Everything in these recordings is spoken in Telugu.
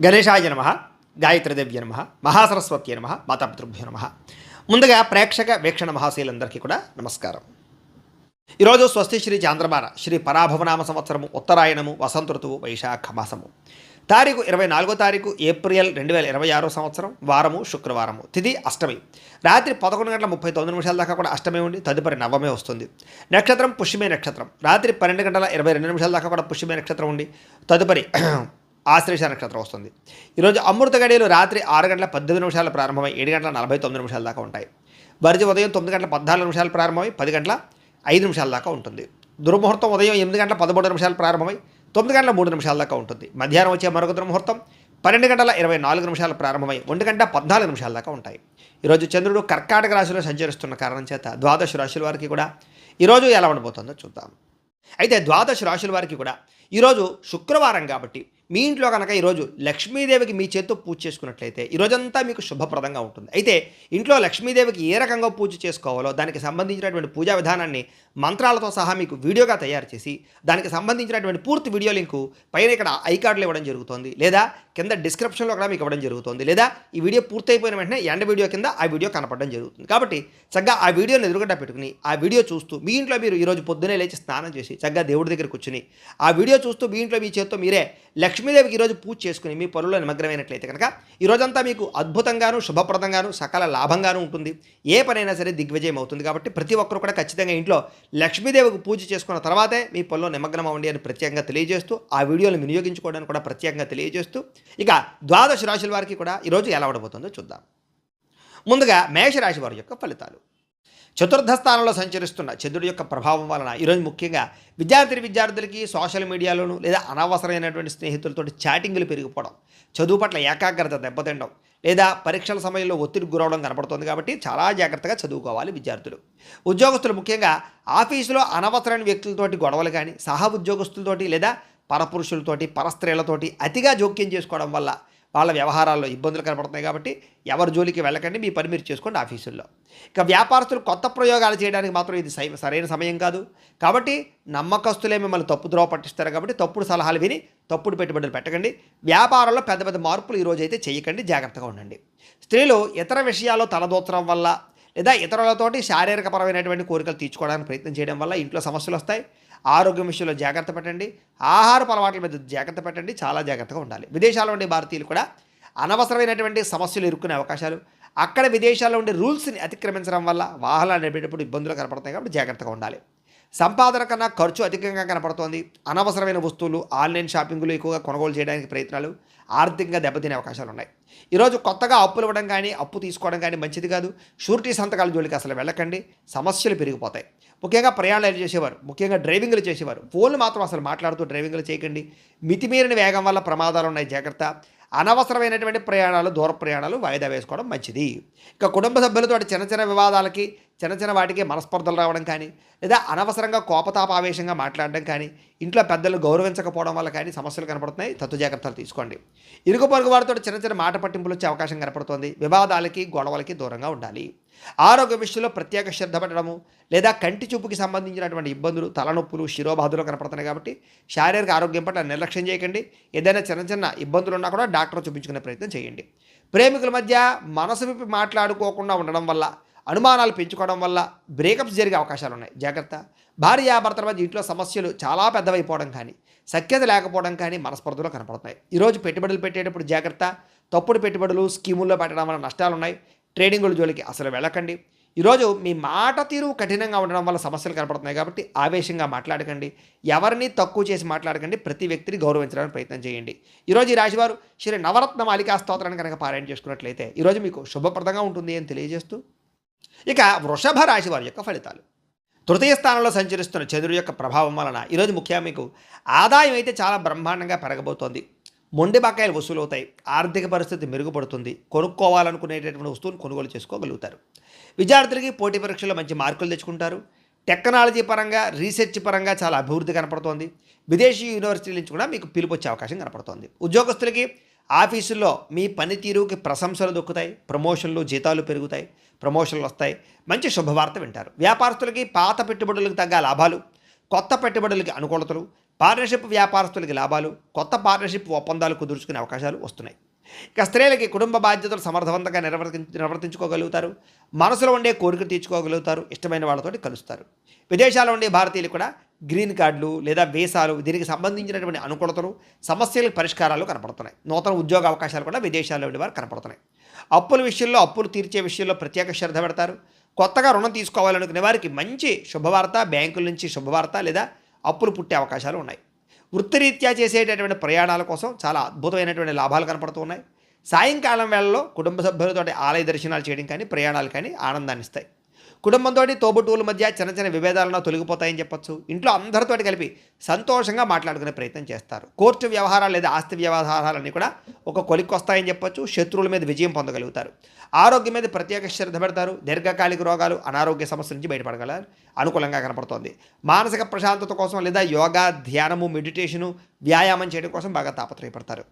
గణేశాయ నమ, గాయత్రీదేవ్య నమ, మహాసరస్వత్యై నమ, మాతాపితృభ్యో నమ. ముందుగా ప్రేక్షక వీక్షణ మహాశీలందరికీ కూడా నమస్కారం. ఈరోజు స్వస్తి శ్రీ చాంద్రమాన శ్రీ పరాభవనామ సంవత్సరము ఉత్తరాయణము వసంత ఋతువు వైశాఖ మాసము తారీఖు 24వ తారీఖు ఏప్రిల్ 2026 సంవత్సరం వారము శుక్రవారము తిథి అష్టమి రాత్రి 11:39 దాకా కూడా అష్టమి ఉండి తదుపరి నవమే వస్తుంది. నక్షత్రం పుష్యమే నక్షత్రం రాత్రి 12:22 దాకా కూడా పుష్యమే నక్షత్రం ఉండి తదుపరి ఆశ్లేష నక్షత్రం వస్తుంది. ఈరోజు అమృత గడియలు రాత్రి 6:18 ప్రారంభమై 7:49 దాకా ఉంటాయి. బరిజ ఉదయం 9:14 ప్రారంభమై 10:05 దాకా ఉంటుంది. దుర్ముహూర్తం ఉదయం 8:13 ప్రారంభమై 9:03 దాకా ఉంటుంది. మధ్యాహ్నం వచ్చే మరొక దుర్ముహూర్తం 12:24 ప్రారంభమై 1:14 దాకా ఉంటాయి. ఈరోజు చంద్రుడు కర్కాటక రాశిలో సంచరిస్తున్న కారణం చేత ద్వాదశ రాశుల వారికి కూడా ఈరోజు ఎలా ఉండబోతుందో చూద్దాం. అయితే ద్వాదశ రాశుల వారికి కూడా ఈరోజు శుక్రవారం కాబట్టి మీ ఇంట్లో కనుక ఈరోజు లక్ష్మీదేవికి మీ చేత్తో పూజ చేసుకున్నట్లయితే ఈరోజంతా మీకు శుభప్రదంగా ఉంటుంది. అయితే ఇంట్లో లక్ష్మీదేవికి ఏ రకంగా పూజ చేసుకోవాలో దానికి సంబంధించినటువంటి పూజా విధానాన్ని మంత్రాలతో సహా మీకు వీడియోగా తయారు చేసి దానికి సంబంధించినటువంటి పూర్తి వీడియో లింకు పైన ఇక్కడ ఐకార్డులో ఇవ్వడం జరుగుతుంది, లేదా కింద డిస్క్రిప్షన్లో కూడా మీకు ఇవ్వడం జరుగుతుంది, లేదా ఈ వీడియో పూర్తయిపోయిన వెంటనే ఎండ్ వీడియో కింద ఆ వీడియో కనపడడం జరుగుతుంది. కాబట్టి చక్కగా ఆ వీడియోని ఎదురుగడ్డ పెట్టుకుని ఆ వీడియో చూస్తూ మీ ఇంట్లో మీరు ఈరోజు పొద్దునే లేచి స్నానం చేసి చక్కగా దేవుడి దగ్గర కూర్చుని ఆ వీడియో చూస్తూ మీ ఇంట్లో మీ చేత్తో మీరే లక్ష్మీదేవికి ఈరోజు పూజ చేసుకుని మీ పనుల్లో నిమగ్నమైనట్లయితే కనుక ఈరోజంతా మీకు అద్భుతంగాను శుభప్రదంగాను సకల లాభంగాను ఉంటుంది. ఏ పనైనా సరే దిగ్విజయం అవుతుంది. కాబట్టి ప్రతి ఒక్కరు కూడా ఖచ్చితంగా ఇంట్లో లక్ష్మీదేవికి పూజ చేసుకున్న తర్వాతే మీ పనుల్లో నిమగ్నం అవ్వండి అని ప్రత్యేకంగా తెలియజేస్తూ ఆ వీడియోని వినియోగించుకోవడానికి కూడా ప్రత్యేకంగా తెలియజేస్తూ ఇక ద్వాదశ రాశుల వారికి కూడా ఈరోజు ఎలా ఉండబోతుందో చూద్దాం. ముందుగా మేషరాశి వారి యొక్క ఫలితాలు. చతుర్థ స్థానంలో సంచరిస్తున్న చంద్రుడి యొక్క ప్రభావం వలన ఈరోజు ముఖ్యంగా విద్యార్థులకి సోషల్ మీడియాలోను లేదా అనవసరమైనటువంటి స్నేహితులతో చాటింగ్లు పెరిగిపోవడం, చదువు పట్ల ఏకాగ్రత దెబ్బతిండడం, లేదా పరీక్షల సమయంలో ఒత్తిడికి గురవడం కనపడుతుంది. కాబట్టి చాలా జాగ్రత్తగా చదువుకోవాలి విద్యార్థులు. ఉద్యోగస్తులు ముఖ్యంగా ఆఫీసులో అనవసరమైన వ్యక్తులతోటి గొడవలు కానీ సహ ఉద్యోగస్తులతోటి లేదా పరపురుషులతోటి పరస్త్రీలతోటి అతిగా జోక్యం చేసుకోవడం వల్ల వాళ్ళ వ్యవహారాల్లో ఇబ్బందులు కనపడుతున్నాయి. కాబట్టి ఎవరి జోలికి వెళ్ళకండి, మీ పని మీరు చేసుకోండి ఆఫీసుల్లో. ఇక వ్యాపారస్తులు కొత్త ప్రయోగాలు చేయడానికి మాత్రం ఇది సరైన సమయం కాదు. కాబట్టి నమ్మకస్తులే మిమ్మల్ని తప్పుద్రోవ పట్టిస్తారు. కాబట్టి తప్పుడు సలహాలు విని తప్పుడు పెట్టుబడులు పెట్టకండి. వ్యాపారంలో పెద్ద పెద్ద మార్పులు ఈరోజు అయితే చేయకండి, జాగ్రత్తగా ఉండండి. స్త్రీలు ఇతర విషయాల్లో తలదూచడం వల్ల లేదా ఇతరులతోటి శారీరకపరమైనటువంటి కోరికలు తీర్చుకోవడానికి ప్రయత్నం చేయడం వల్ల ఇంట్లో సమస్యలు వస్తాయి. ఆరోగ్యం విషయంలో జాగ్రత్త పెట్టండి, ఆహారపు అలవాట్ల మీద జాగ్రత్త పెట్టండి, చాలా జాగ్రత్తగా ఉండాలి. విదేశాల్లో ఉండే భారతీయులు కూడా అనవసరమైనటువంటి సమస్యలు ఎదుర్కొనే అవకాశాలు, అక్కడ విదేశాల్లో ఉండే రూల్స్ని అతిక్రమించడం వల్ల వాహనాలు నడిపేటప్పుడు ఇబ్బందులు కనపడతాయి. కాబట్టి జాగ్రత్తగా ఉండాలి. సంపాదన కన్నా ఖర్చు అధికంగా కనపడుతోంది. అనవసరమైన వస్తువులు ఆన్లైన్ షాపింగ్లు ఎక్కువగా కొనుగోలు చేయడానికి ప్రయత్నాలు ఆర్థికంగా దెబ్బతినే అవకాశాలు ఉన్నాయి. ఈరోజు కొత్తగా అప్పులు ఇవ్వడం కానీ అప్పు తీసుకోవడం కానీ మంచిది కాదు. షూరిటీ సంతకాల జోలికి అసలు వెళ్ళకండి, సమస్యలు పెరిగిపోతాయి. ముఖ్యంగా ప్రయాణాలు చేసేవారు, ముఖ్యంగా డ్రైవింగ్లు చేసేవారు ఫోన్లు మాత్రం అసలు మాట్లాడుతూ డ్రైవింగ్లు చేయకండి. మితిమీరిన వేగం వల్ల ప్రమాదాలు ఉన్నాయి, జాగ్రత్త. అనవసరమైనటువంటి ప్రయాణాలు దూర ప్రయాణాలు వాయిదా వేసుకోవడం మంచిది. ఇక కుటుంబ సభ్యులతో చిన్న చిన్న వివాదాలకి చిన్న వాటికి మనస్పర్ధలు రావడం కానీ లేదా అనవసరంగా కోపతాపావేశంగా మాట్లాడడం కానీ ఇంట్లో పెద్దలు గౌరవించకపోవడం వల్ల కానీ సమస్యలు కనపడుతున్నాయి. తత్తు జాగ్రత్తలు తీసుకోండి. ఇరుగు పొరుగు వారితో చిన్న మాట పట్టింపులు వచ్చే అవకాశం కనపడుతోంది. వివాదాలకి గొడవలకి దూరంగా ఉండాలి. ఆరోగ్య విషయంలో ప్రత్యేక శ్రద్ధ పెట్టడము లేదా కంటి చూపుకి సంబంధించినటువంటి ఇబ్బందులు తలనొప్పులు శిరోబాధలు కనపడుతున్నాయి. కాబట్టి శారీరక ఆరోగ్యం పట్ల నిర్లక్ష్యం చేయకండి. ఏదైనా చిన్న ఇబ్బందులు ఉన్నా కూడా డాక్టర్ చూపించుకునే ప్రయత్నం చేయండి. ప్రేమికుల మధ్య మనసు విప్పి మాట్లాడుకోకుండా ఉండడం వల్ల అనుమానాలు పెంచుకోవడం వల్ల బ్రేకప్స్ జరిగే అవకాశాలు ఉన్నాయి, జాగ్రత్త. భార్యాభర్తల మధ్య ఇంట్లో సమస్యలు చాలా పెద్దవైపోవడం కానీ సఖ్యత లేకపోవడం కానీ మనస్పర్ధలు కనపడుతున్నాయి. ఈరోజు పెట్టుబడులు పెట్టేటప్పుడు జాగ్రత్త. తప్పుడు పెట్టుబడులు స్కీముల్లో పెట్టడం వల్ల నష్టాలు ఉన్నాయి. ట్రేడింగుల జోలికి అసలు వెళ్ళకండి. ఈరోజు మీ మాట తీరు కఠినంగా ఉండడం వల్ల సమస్యలు కనపడుతున్నాయి. కాబట్టి ఆవేశంగా మాట్లాడకండి, ఎవరిని తక్కువ చేసి మాట్లాడకండి, ప్రతి వ్యక్తిని గౌరవించడానికి ప్రయత్నం చేయండి. ఈరోజు ఈ రాశివారు శ్రీ నవరత్న మాలికా స్తోత్రాన్ని కనుక పారాయణ చేసుకున్నట్లయితే ఈరోజు మీకు శుభప్రదంగా ఉంటుంది అని తెలియజేస్తూ ఇక వృషభ రాశి వారి యొక్క ఫలితాలు. తృతీయ స్థానంలో సంచరిస్తున్న చంద్రుడి యొక్క ప్రభావం వలన ఈరోజు ముఖ్యంగా మీకు ఆదాయం అయితే చాలా బ్రహ్మాండంగా పెరగబోతోంది. మొండి బకాయిలు వసూలవుతాయి. ఆర్థిక పరిస్థితి మెరుగుపడుతుంది. కొనుక్కోవాలనుకునేటటువంటి వస్తువును కొనుగోలు చేసుకోగలుగుతారు. విద్యార్థులకి పోటీ పరీక్షల్లో మంచి మార్కులు తెచ్చుకుంటారు. టెక్నాలజీ పరంగా రీసెర్చ్ పరంగా చాలా అభివృద్ధి కనపడుతోంది. విదేశీ యూనివర్సిటీల నుంచి కూడా మీకు పిలుపు వచ్చే అవకాశం కనపడుతోంది. ఉద్యోగస్తులకి ఆఫీసుల్లో మీ పనితీరుకి ప్రశంసలు దొక్కుతాయి. ప్రమోషన్లు జీతాలు పెరుగుతాయి, ప్రమోషన్లు వస్తాయి. మంచి శుభవార్త వింటారు. వ్యాపారస్తులకి పాత పెట్టుబడులకు తగ్గ లాభాలు, కొత్త పెట్టుబడులకి అనుకూలతలు, పార్ట్నర్షిప్ వ్యాపారస్తులకి లాభాలు, కొత్త పార్ట్నర్షిప్ ఒప్పందాలు కుదుర్చుకునే అవకాశాలు వస్తున్నాయి. ఇక స్త్రీలకి కుటుంబ బాధ్యతలు సమర్థవంతంగా నిర్వర్తించుకోగలుగుతారు. మనసులో ఉండే కోరికలు తీర్చుకోగలుగుతారు. ఇష్టమైన వాళ్ళతోటి కలుస్తారు. విదేశాల్లో ఉండే భారతీయులు కూడా గ్రీన్ కార్డులు లేదా వీసాలు, దీనికి సంబంధించినటువంటి అనుకూలతలు, సమస్యలకు పరిష్కారాలు కనపడుతున్నాయి. నూతన ఉద్యోగ అవకాశాలు కూడా విదేశాల్లో ఉండే వారు కనపడుతున్నాయి. అప్పుల విషయంలో, అప్పులు తీర్చే విషయంలో ప్రత్యేక శ్రద్ధ పెడతారు. కొత్తగా రుణం తీసుకోవాలనుకునే వారికి మంచి శుభవార్త, బ్యాంకుల నుంచి శుభవార్త లేదా అప్పులు పుట్టే అవకాశాలు ఉన్నాయి. వృత్తిరీత్యా చేసేటటువంటి ప్రయాణాల కోసం చాలా అద్భుతమైనటువంటి లాభాలు కనపడుతూ ఉన్నాయి. సాయంకాలం వేళల్లో కుటుంబ సభ్యులతో ఆలయ దర్శనాలు చేయడం కానీ, ప్రయాణాలు కానీ ఆనందాన్ని ఇస్తాయి. కుటుంబంతో తోబుట్టువుల మధ్య చిన్న చిన్న విభేదాలను తొలగిపోతాయని చెప్పొచ్చు. ఇంట్లో అందరితో కలిపి సంతోషంగా మాట్లాడుకునే ప్రయత్నం చేస్తారు. కోర్టు వ్యవహారాలు లేదా ఆస్తి వ్యవహారాలన్నీ కూడా ఒక కొలిక్కి వస్తాయని చెప్పొచ్చు. శత్రువుల మీద విజయం పొందగలుగుతారు. ఆరోగ్యం మీద ప్రత్యేక శ్రద్ధ పెడతారు. దీర్ఘకాలిక రోగాలు, అనారోగ్య సమస్యల నుంచి బయటపడగల అనుకూలంగా కనపడుతోంది. మానసిక ప్రశాంతత కోసం లేదా యోగా, ధ్యానము, మెడిటేషను, వ్యాయామం చేయడం కోసం బాగా తాపత్రయపడతారు.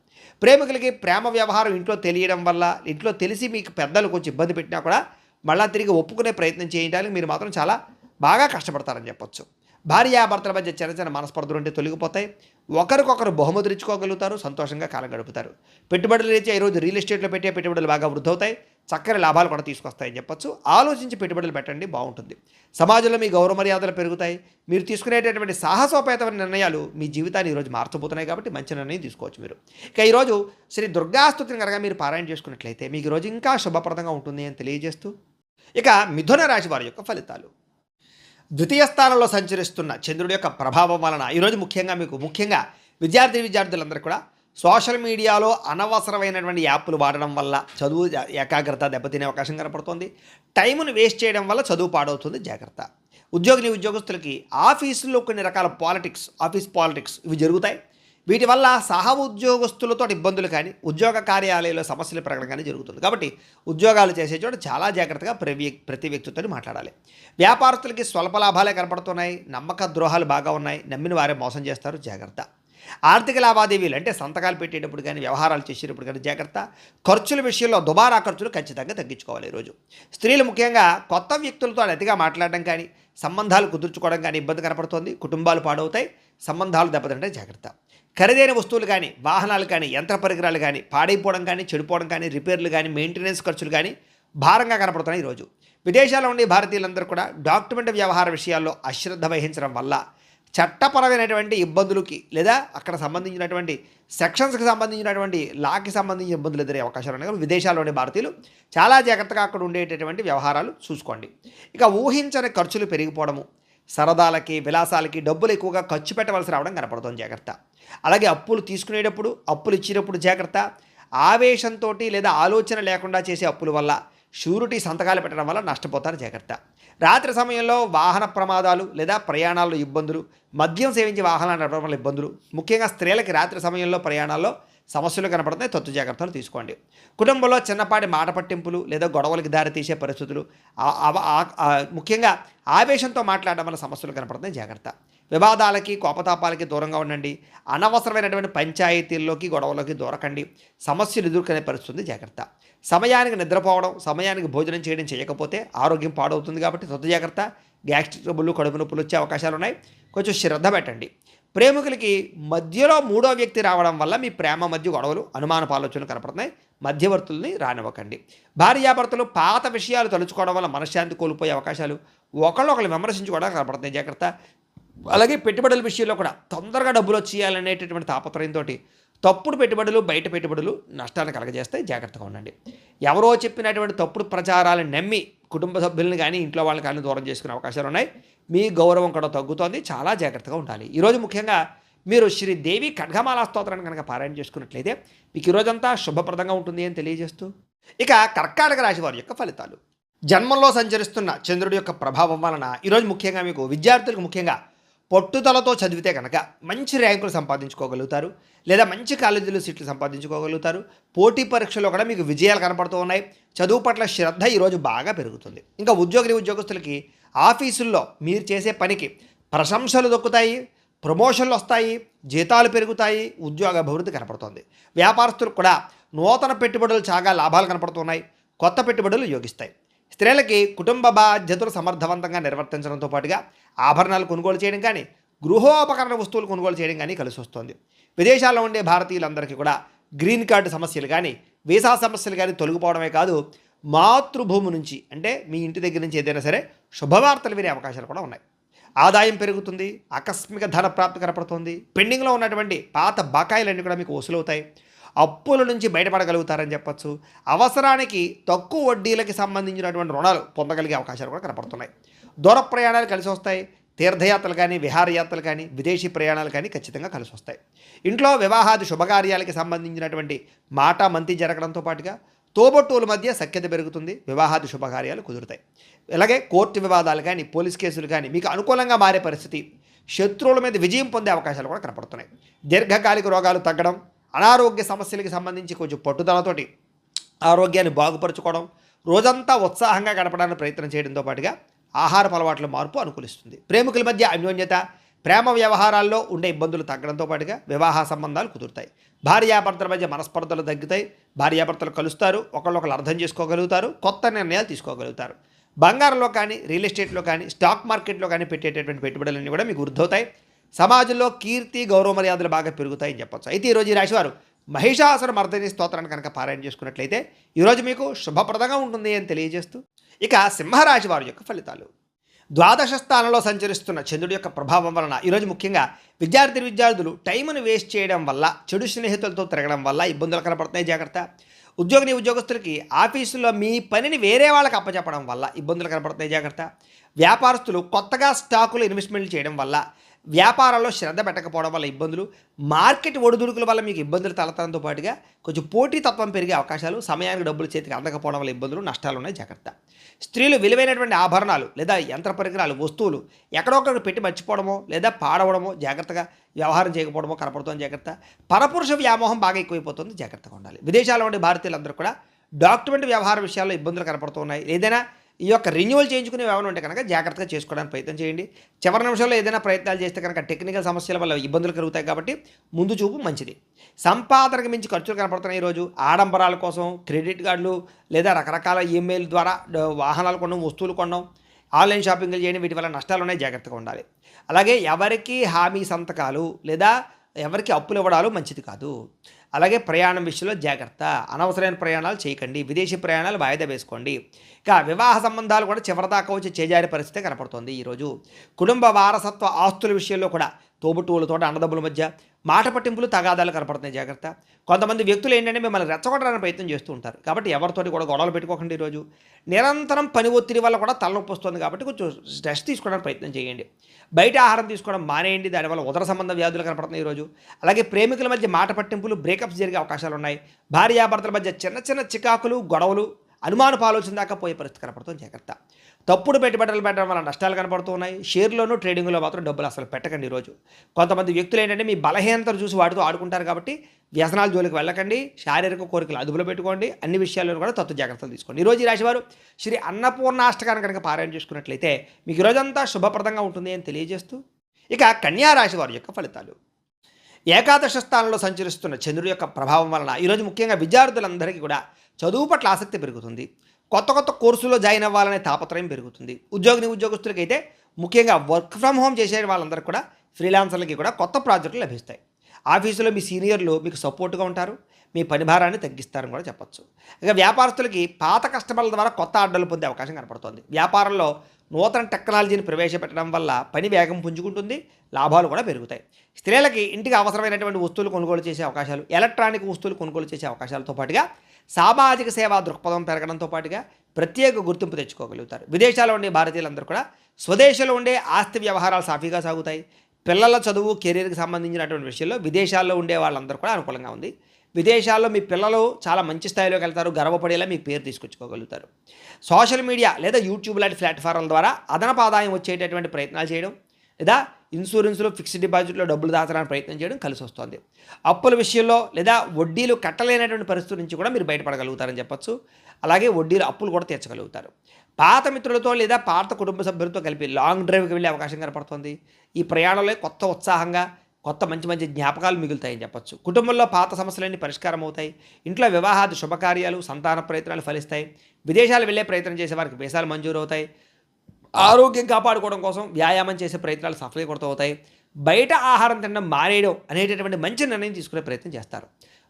ప్రేమికులకి ప్రేమ వ్యవహారం ఇంట్లో తెలియడం వల్ల, ఇంట్లో తెలిసి మీకు పెద్దలు కొంచెం ఇబ్బంది పెట్టినా కూడా మళ్ళా తిరిగి ఒప్పుకునే ప్రయత్నం చేయడానికి మీరు మాత్రం చాలా బాగా కష్టపడతారని చెప్పొచ్చు. భార్యాభర్తల మధ్య చిన్న చిన్న మనస్పర్ధలు ఉంటే తొలగిపోతాయి. ఒకరికొకరు బహుమతులు ఇచ్చుకోగలుగుతారు. సంతోషంగా కాలం గడుపుతారు. పెట్టుబడులు రీత్యా ఈరోజు రియల్ ఎస్టేట్లో పెట్టే పెట్టుబడులు బాగా వృద్ధవుతాయి. చక్కని లాభాలు కూడా తీసుకొస్తాయని చెప్పొచ్చు. ఆలోచించి పెట్టుబడులు పెట్టండి, బాగుంటుంది. సమాజంలో మీ గౌరవ మర్యాదలు పెరుగుతాయి. మీరు తీసుకునేటటువంటి సాహసోపేతమైన నిర్ణయాలు మీ జీవితాన్ని ఈరోజు మార్చబోతున్నాయి కాబట్టి మంచి నిర్ణయం తీసుకోవచ్చు మీరు. ఇక ఈరోజు శ్రీ దుర్గాస్తుతిని కనుక మీరు పారాయణ చేసుకున్నట్లయితే మీకు ఈరోజు ఇంకా శుభప్రదంగా ఉంటుంది అని తెలియజేస్తూ, ఇక మిథున రాశి వారి యొక్క ఫలితాలు. ద్వితీయ స్థానంలో సంచరిస్తున్న చంద్రుడి యొక్క ప్రభావం వలన ఈరోజు ముఖ్యంగా విద్యార్థులందరూ కూడా సోషల్ మీడియాలో అనవసరమైనటువంటి యాప్లు వాడడం వల్ల చదువు ఏకాగ్రత దెబ్బతినే అవకాశం కనపడుతుంది. టైమును వేస్ట్ చేయడం వల్ల చదువు పాడవుతుంది, జాగ్రత్త. ఉద్యోగస్తులకి ఆఫీసుల్లో కొన్ని రకాల ఆఫీస్ పాలిటిక్స్ ఇవి జరుగుతాయి. వీటి వల్ల సహ ఉద్యోగస్తులతో ఇబ్బందులు కానీ, ఉద్యోగ కార్యాలయంలో సమస్యలు పెరగడం కానీ జరుగుతుంది. కాబట్టి ఉద్యోగాలు చేసే చోట చాలా జాగ్రత్తగా ప్రతి వ్యక్తితో మాట్లాడాలి. వ్యాపారస్తులకి స్వల్ప లాభాలే కనపడుతున్నాయి. నమ్మక ద్రోహాలు బాగా ఉన్నాయి. నమ్మిన వారే మోసం చేస్తారు, జాగ్రత్త. ఆర్థిక లావాదేవీలు అంటే సంతకాలు పెట్టేటప్పుడు కానీ, వ్యవహారాలు చేసేటప్పుడు కానీ జాగ్రత్త. ఖర్చుల విషయంలో దుబారా ఖర్చులు ఖచ్చితంగా తగ్గించుకోవాలి ఈరోజు. స్త్రీలు ముఖ్యంగా కొత్త వ్యక్తులతో అతిగా మాట్లాడడం కానీ, సంబంధాలు కుదుర్చుకోవడం కానీ ఇబ్బంది కనపడుతుంది. కుటుంబాలు పాడవుతాయి, సంబంధాలు దెబ్బతింటే జాగ్రత్త. ఖరీదైన వస్తువులు కానీ, వాహనాలు కానీ, యంత్ర పరికరాలు కానీ పాడైపోవడం కానీ, చెడిపోవడం కానీ, రిపేర్లు కానీ, మెయింటెనెన్స్ ఖర్చులు కానీ భారంగా కనపడుతున్నాయి ఈరోజు. విదేశాల్లో ఉండే భారతీయులందరూ కూడా డాక్యుమెంట్ వ్యవహార విషయాల్లో అశ్రద్ధ వహించడం వల్ల చట్టపరమైనటువంటి ఇబ్బందులకి లేదా అక్కడ సంబంధించినటువంటి సెక్షన్స్కి సంబంధించినటువంటి లాకి సంబంధించిన ఇబ్బందులు ఎదురే అవకాశాలు ఉన్నాయి. కాబట్టి విదేశాల్లో ఉండే భారతీయులు చాలా జాగ్రత్తగా అక్కడ ఉండేటటువంటి వ్యవహారాలు చూసుకోండి. ఇక ఊహించని ఖర్చులు పెరిగిపోవడము, సరదాలకి, విలాసాలకి డబ్బులు ఎక్కువగా ఖర్చు పెట్టవలసి రావడం కనపడుతుంది, జాగ్రత్త. అలాగే అప్పులు తీసుకునేటప్పుడు, అప్పులు ఇచ్చేటప్పుడు జాగ్రత్త. ఆవేశంతో లేదా ఆలోచన లేకుండా చేసే అప్పుల వల్ల, షూరిటీ సంతకాలు పెట్టడం వల్ల నష్టపోతారు, జాగ్రత్త. రాత్రి సమయంలో వాహన ప్రమాదాలు లేదా ప్రయాణాల్లో ఇబ్బందులు, మద్యం సేవించి వాహనాలు నడపడం వల్ల ఇబ్బందులు, ముఖ్యంగా స్త్రీలకి రాత్రి సమయంలో ప్రయాణాల్లో సమస్యలు కనపడుతున్నాయి, తత్తు జాగ్రత్తలు తీసుకోండి. కుటుంబంలో చిన్నపాటి మాట పట్టింపులు లేదా గొడవలకి దారితీసే పరిస్థితులు, ముఖ్యంగా ఆవేశంతో మాట్లాడడం వల్ల సమస్యలు కనపడుతున్నాయి, జాగ్రత్త. వివాదాలకి, కోపతాపాలకి దూరంగా ఉండండి. అనవసరమైనటువంటి పంచాయతీల్లోకి, గొడవలోకి దూరకండి. సమస్యలు ఎదుర్కొనే పరిస్థితుంది, జాగ్రత్త. సమయానికి నిద్రపోవడం, సమయానికి భోజనం చేయకపోతే ఆరోగ్యం పాడవుతుంది కాబట్టి తత్తు జాగ్రత్త. గ్యాస్ట్రిక్ ట్రబుల్, కడుపు నొప్పులు వచ్చే అవకాశాలు ఉన్నాయి, కొంచెం శ్రద్ధ పెట్టండి. ప్రేమికులకి మధ్యలో మూడో వ్యక్తి రావడం వల్ల మీ ప్రేమ మధ్య గొడవలు, అనుమానపు ఆలోచనలు కనపడుతున్నాయి, మధ్యవర్తుల్ని రానివ్వకండి. భార్యాభర్తలు పాత విషయాలు తలుచుకోవడం వల్ల మనశ్శాంతి కోల్పోయే అవకాశాలు, ఒకళ్ళు విమర్శించుకోవడం కనపడుతున్నాయి, జాగ్రత్త. అలాగే పెట్టుబడుల విషయంలో కూడా తొందరగా డబ్బులు వచ్చేయాలనేటటువంటి తాపత్రయంతో తప్పుడు పెట్టుబడులు, బయట పెట్టుబడులు నష్టాన్ని కలగజేస్తాయి, జాగ్రత్తగా ఉండండి. ఎవరో చెప్పినటువంటి తప్పుడు ప్రచారాలను నమ్మి కుటుంబ సభ్యులను కానీ, ఇంట్లో వాళ్ళని కానీ దూరం చేసుకునే అవకాశాలు ఉన్నాయి. మీ గౌరవం కూడా తగ్గుతోంది, చాలా జాగ్రత్తగా ఉండాలి. ఈరోజు ముఖ్యంగా మీరు శ్రీదేవి ఖడ్గమాలా స్తోత్రాన్ని కనుక పారాయణ చేసుకున్నట్లయితే మీకు ఈరోజంతా శుభప్రదంగా ఉంటుంది అని తెలియజేస్తూ, ఇక కర్కాటక రాశి వారి యొక్క ఫలితాలు. జన్మంలో సంచరిస్తున్న చంద్రుడి యొక్క ప్రభావం వలన ఈరోజు ముఖ్యంగా మీకు విద్యార్థులకు ముఖ్యంగా పట్టుదలతో చదివితే కనుక మంచి ర్యాంకులు సంపాదించుకోగలుగుతారు, లేదా మంచి కాలేజీలో సీట్లు సంపాదించుకోగలుగుతారు. పోటీ పరీక్షలో కూడా మీకు విజయాలు కనపడుతూ ఉన్నాయి. చదువు పట్ల శ్రద్ధ ఈరోజు బాగా పెరుగుతుంది. ఇంకా ఉద్యోగస్తులకి ఆఫీసుల్లో మీరు చేసే పనికి ప్రశంసలు దొక్కుతాయి, ప్రమోషన్లు వస్తాయి, జీతాలు పెరుగుతాయి, ఉద్యోగ అభివృద్ధి కనపడుతుంది. వ్యాపారస్తులకు కూడా నూతన పెట్టుబడులు చాలా లాభాలు కనపడుతున్నాయి, కొత్త పెట్టుబడులు యోగిస్తాయి. స్త్రీలకి కుటుంబ బాధ్యతలు సమర్థవంతంగా నిర్వర్తించడంతో పాటుగా ఆభరణాలు కొనుగోలు చేయడం కానీ, గృహోపకరణ వస్తువులు కొనుగోలు చేయడం కానీ కలిసి వస్తుంది. విదేశాల్లో ఉండే భారతీయులందరికీ కూడా గ్రీన్ కార్డు సమస్యలు కానీ వీసా సమస్యలు కానీ తొలగిపోవడమే కాదు, మాతృభూమి నుంచి అంటే మీ ఇంటి దగ్గర నుంచి ఏదైనా సరే శుభవార్తలు వినే అవకాశాలు కూడా ఉన్నాయి. ఆదాయం పెరుగుతుంది, ఆకస్మిక ధన ప్రాప్తి కనపడుతుంది, పెండింగ్లో ఉన్నటువంటి పాత బకాయిలన్నీ కూడా మీకు వసూలవుతాయి, అప్పుల నుంచి బయటపడగలుగుతారని చెప్పచ్చు. అవసరానికి తక్కువ వడ్డీలకి సంబంధించినటువంటి రుణాలు పొందగలిగే అవకాశాలు కూడా కనపడుతున్నాయి. దూర ప్రయాణాలు కలిసి వస్తాయి. తీర్థయాత్రలు కానీ విహారయాత్రలు కానీ విదేశీ ప్రయాణాలు కానీ ఖచ్చితంగా కలిసి వస్తాయి. ఇంట్లో వివాహాది శుభకార్యాలకి సంబంధించినటువంటి మాట మంతి జరగడంతో పాటుగా తోబొట్టువుల మధ్య సఖ్యత పెరుగుతుంది, వివాహాది శుభకార్యాలు కుదురుతాయి. అలాగే కోర్టు వివాదాలు కానీ పోలీస్ కేసులు కానీ మీకు అనుకూలంగా మారే పరిస్థితి, శత్రువుల మీద విజయం పొందే అవకాశాలు కూడా కనపడుతున్నాయి. దీర్ఘకాలిక రోగాలు తగ్గడం, అనారోగ్య సమస్యలకి సంబంధించి కొంచెం పట్టుదలతోటి ఆరోగ్యాన్ని బాగుపరుచుకోవడం, రోజంతా ఉత్సాహంగా గడపడానికి ప్రయత్నం చేయడంతో పాటుగా ఆహారపు అలవాట్ల మార్పు అనుకూలిస్తుంది. ప్రేమికుల మధ్య అన్యోన్యత, ప్రేమ వ్యవహారాల్లో ఉండే ఇబ్బందులు తగ్గడంతో పాటుగా వివాహ సంబంధాలు కుదురుతాయి. భార్యాభర్తల మధ్య మనస్పర్ధలు తగ్గుతాయి. భార్యాభర్తలు కలుస్తారు, ఒకళ్ళొకళ్ళు అర్థం చేసుకోగలుగుతారు, కొత్త నిర్ణయాలు తీసుకోగలుగుతారు. బంగారంలో కానీ రియల్ ఎస్టేట్లో కానీ స్టాక్ మార్కెట్లో కానీ పెట్టేటటువంటి పెట్టుబడులన్నీ కూడా మీకు వృద్ధవుతాయి. సమాజంలో కీర్తి గౌరవ మర్యాదలు బాగా పెరుగుతాయని చెప్పచ్చు. అయితే ఈరోజు ఈ రాశివారు మహిషాసుర మర్దిని స్తోత్రాన్ని కనుక పారాయణ చేసుకున్నట్లయితే ఈరోజు మీకు శుభప్రదంగా ఉంటుంది అని తెలియజేస్తూ, ఇక సింహరాశి వారి యొక్క ఫలితాలు. ద్వాదశ స్థానంలో సంచరిస్తున్న చంద్రుడి యొక్క ప్రభావం వలన ఈరోజు ముఖ్యంగా విద్యార్థులు టైంను వేస్ట్ చేయడం వల్ల, చెడు స్నేహితులతో తిరగడం వల్ల ఇబ్బందులు కనపడుతున్నాయి, జాగ్రత్త. ఉద్యోగస్తులకి ఆఫీసులో మీ పనిని వేరే వాళ్ళకి అప్పచెప్పడం వల్ల ఇబ్బందులు కనపడుతున్నాయి, జాగ్రత్త. వ్యాపారస్తులు కొత్తగా స్టాకులు ఇన్వెస్ట్మెంట్లు చేయడం వల్ల, వ్యాపారాల్లో శ్రద్ధ పెట్టకపోవడం వల్ల ఇబ్బందులు, మార్కెట్ ఒడిదుడుకుల వల్ల మీకు ఇబ్బందులు తలెత్తడంతో పాటుగా కొంచెం పోటీతత్వం పెరిగే అవకాశాలు, సమయానికి డబ్బులు చేతికి అందకపోవడం వల్ల ఇబ్బందులు, నష్టాలు ఉన్నాయి, జాగ్రత్త. స్త్రీలు విలువైనటువంటి ఆభరణాలు లేదా యంత్ర పరికరాలు, వస్తువులు ఎక్కడొక్కడ పెట్టి మర్చిపోవడమో లేదా పాడవడమో, జాగ్రత్తగా వ్యవహారం చేయకపోవడమో కనపడుతుంది, జాగ్రత్త. పరపురుష వ్యామోహం బాగా ఎక్కువైపోతుంది, జాగ్రత్తగా ఉండాలి. విదేశాల్లో ఉండే భారతీయులందరూ కూడా డాక్యుమెంట్ వ్యవహార విషయాల్లో ఇబ్బందులు కనపడుతున్నాయి. ఏదైనా ఈ యొక్క రెన్యువల్ చేయించుకునే వ్యవహారం ఉంటే కనుక జాగ్రత్తగా చేసుకోవడానికి ప్రయత్నం చేయండి. చివరి నిమిషంలో ఏదైనా ప్రయత్నాలు చేస్తే కనుక టెక్నికల్ సమస్యల వల్ల ఇబ్బందులు కలుగుతాయి కాబట్టి ముందు చూపు మంచిది. సంపాదనకు మించి ఖర్చులు కనపడుతున్నాయి ఈరోజు. ఆడంబరాల కోసం క్రెడిట్ కార్డులు లేదా రకరకాల ఈమెయిల్ ద్వారా వాహనాలు కొనడం, వస్తువులు కొనడం, ఆన్లైన్ షాపింగ్లు చేయడం, వీటి వల్ల నష్టాలు ఉన్నాయి, జాగ్రత్తగా ఉండాలి. అలాగే ఎవరికి హామీ సంతకాలు లేదా ఎవరికి అప్పులు ఇవ్వడాలు మంచిది కాదు. అలాగే ప్రయాణం విషయంలో జాగ్రత్త, అనవసరమైన ప్రయాణాలు చేయకండి, విదేశీ ప్రయాణాలు వాయిదా వేసుకోండి. ఇక వివాహ సంబంధాలు కూడా చివరిదాకా వచ్చి చేజారే పరిస్థితి కనపడుతుంది ఈరోజు. కుటుంబ వారసత్వ ఆస్తుల విషయంలో కూడా తోబుట్టువులతో అన్నదమ్ముల మధ్య మాట పట్టింపులు, తగాదాలు కనపడుతున్నాయి, జాగ్రత్త. కొంతమంది వ్యక్తులు ఏంటంటే మిమ్మల్ని రెచ్చగొట్టడానికి ప్రయత్నం చేస్తూ ఉంటారు కాబట్టి ఎవరితోటి కూడా గొడవలు పెట్టుకోకండి. ఈరోజు నిరంతరం పని ఒత్తిడి వల్ల కూడా తలనొప్పి వస్తుంది కాబట్టి కొంచెం స్ట్రెస్ తీసుకోవడానికి ప్రయత్నం చేయండి. బయట ఆహారం తీసుకోవడం మానేయండి, దానివల్ల ఉదర సంబంధ వ్యాధులు కనపడుతున్నాయి ఈరోజు. అలాగే ప్రేమికుల మధ్య మాట పట్టింపులు, బ్రేకప్స్ జరిగే అవకాశాలు ఉన్నాయి. భార్యాభర్తల మధ్య చిన్న చిన్న చికాకులు, గొడవలు, అనుమానపు ఆలోచన దాకా పోయే పరిస్థితి కనపడుతుంది, జాగ్రత్త. తప్పుడు పెట్టుబడులు పెట్టడం వల్ల నష్టాలు కనపడుతూ ఉన్నాయి. షేర్లోనూ ట్రేడింగ్లో మాత్రం డబ్బులు అసలు పెట్టకండి ఈరోజు. కొంతమంది వ్యక్తులు ఏంటంటే మీ బలహీనతలు చూసి వాటితో ఆడుకుంటారు కాబట్టి వ్యసనాల జోలికి వెళ్ళకండి. శారీరక కోరికలు అదుపులో పెట్టుకోండి. అన్ని విషయాల్లో కూడా తత్వ జాగ్రత్తలు తీసుకోండి. ఈరోజు ఈ రాశివారు శ్రీ అన్నపూర్ణాష్టకాన్ని కనుక పారాయణ చేసుకున్నట్లయితే మీకు ఈరోజంతా శుభప్రదంగా ఉంటుంది అని తెలియజేస్తూ, ఇక కన్యా రాశి వారి యొక్క ఫలితాలు. ఏకాదశ స్థానంలో సంచరిస్తున్న చంద్రుడి యొక్క ప్రభావం వలన ఈరోజు ముఖ్యంగా విద్యార్థులందరికీ కూడా చదువు పట్ల ఆసక్తి పెరుగుతుంది. కొత్త కొత్త కోర్సులో జాయిన్ అవ్వాలనే తాపత్రయం పెరుగుతుంది. ఉద్యోగస్తులకైతే ముఖ్యంగా వర్క్ ఫ్రమ్ హోమ్ చేసే వాళ్ళందరికీ కూడా, ఫ్రీలాన్సర్లకి కూడా కొత్త ప్రాజెక్టులు లభిస్తాయి. ఆఫీసులో మీ సీనియర్లు మీకు సపోర్ట్గా ఉంటారు, మీ పని భారాన్ని తగ్గిస్తారని కూడా చెప్పచ్చు. ఇక వ్యాపారస్తులకి పాత కస్టమర్ల ద్వారా కొత్త ఆర్డర్లు పొందే అవకాశం కనపడుతుంది. వ్యాపారంలో నూతన టెక్నాలజీని ప్రవేశపెట్టడం వల్ల పని వేగం పుంజుకుంటుంది, లాభాలు కూడా పెరుగుతాయి. స్త్రీలకి ఇంటికి అవసరమైనటువంటి వస్తువులు కొనుగోలు చేసే అవకాశాలు, ఎలక్ట్రానిక్ వస్తువులు కొనుగోలు చేసే అవకాశాలతో పాటుగా సామాజిక సేవా దృక్పథం పెరగడంతో పాటుగా ప్రత్యేక గుర్తింపు తెచ్చుకోగలుగుతారు. విదేశాల్లో ఉండే భారతీయులందరూ కూడా స్వదేశంలో ఉండే ఆస్తి వ్యవహారాలు సాఫీగా సాగుతాయి. పిల్లల చదువు, కెరీర్కి సంబంధించినటువంటి విషయంలో విదేశాల్లో ఉండే వాళ్ళందరూ కూడా అనుకూలంగా ఉంది. విదేశాల్లో మీ పిల్లలు చాలా మంచి స్థాయిలోకి వెళ్తారు, గర్వపడేలా మీ పేరు తీసుకొచ్చుకోగలుగుతారు. సోషల్ మీడియా లేదా యూట్యూబ్ లాంటి ప్లాట్ఫామ్ల ద్వారా అదనపు ఆదాయం వచ్చేటటువంటి ప్రయత్నాలు చేయడం, లేదా ఇన్సూరెన్స్లో ఫిక్స్డ్ డిపాజిట్లో డబ్బులు దాచడానికి ప్రయత్నం చేయడం కలిసి వస్తుంది. అప్పుల విషయంలో లేదా వడ్డీలు కట్టలేనటువంటి పరిస్థితి నుంచి కూడా మీరు బయటపడగలుగుతారని చెప్పచ్చు. అలాగే వడ్డీలు, అప్పులు కూడా తీర్చగలుగుతారు. పాత మిత్రులతో లేదా పాత కుటుంబ సభ్యులతో కలిపి లాంగ్ డ్రైవ్కి వెళ్ళే అవకాశం కనపడుతుంది. ఈ ప్రయాణంలో కొత్త ఉత్సాహంగా, కొత్త మంచి మంచి జ్ఞాపకాలు మిగులుతాయని చెప్పచ్చు. కుటుంబంలో పాత సమస్యలన్నీ పరిష్కారం అవుతాయి. ఇంట్లో వివాహాది శుభకార్యాలు, సంతాన ప్రయత్నాలు ఫలిస్తాయి. విదేశాలు వెళ్ళే ప్రయత్నం చేసే వారికి వీసాలు మంజూరు అవుతాయి. ఆరోగ్యం కాపాడుకోవడం కోసం వ్యాయామం చేసే ప్రయత్నాలు సఫలీకృతం అవుతాయి. బయట ఆహారం తినడం మానేయడం అనేటటువంటి మంచి నిర్ణయం తీసుకునే ప్రయత్నం చేస్తారు.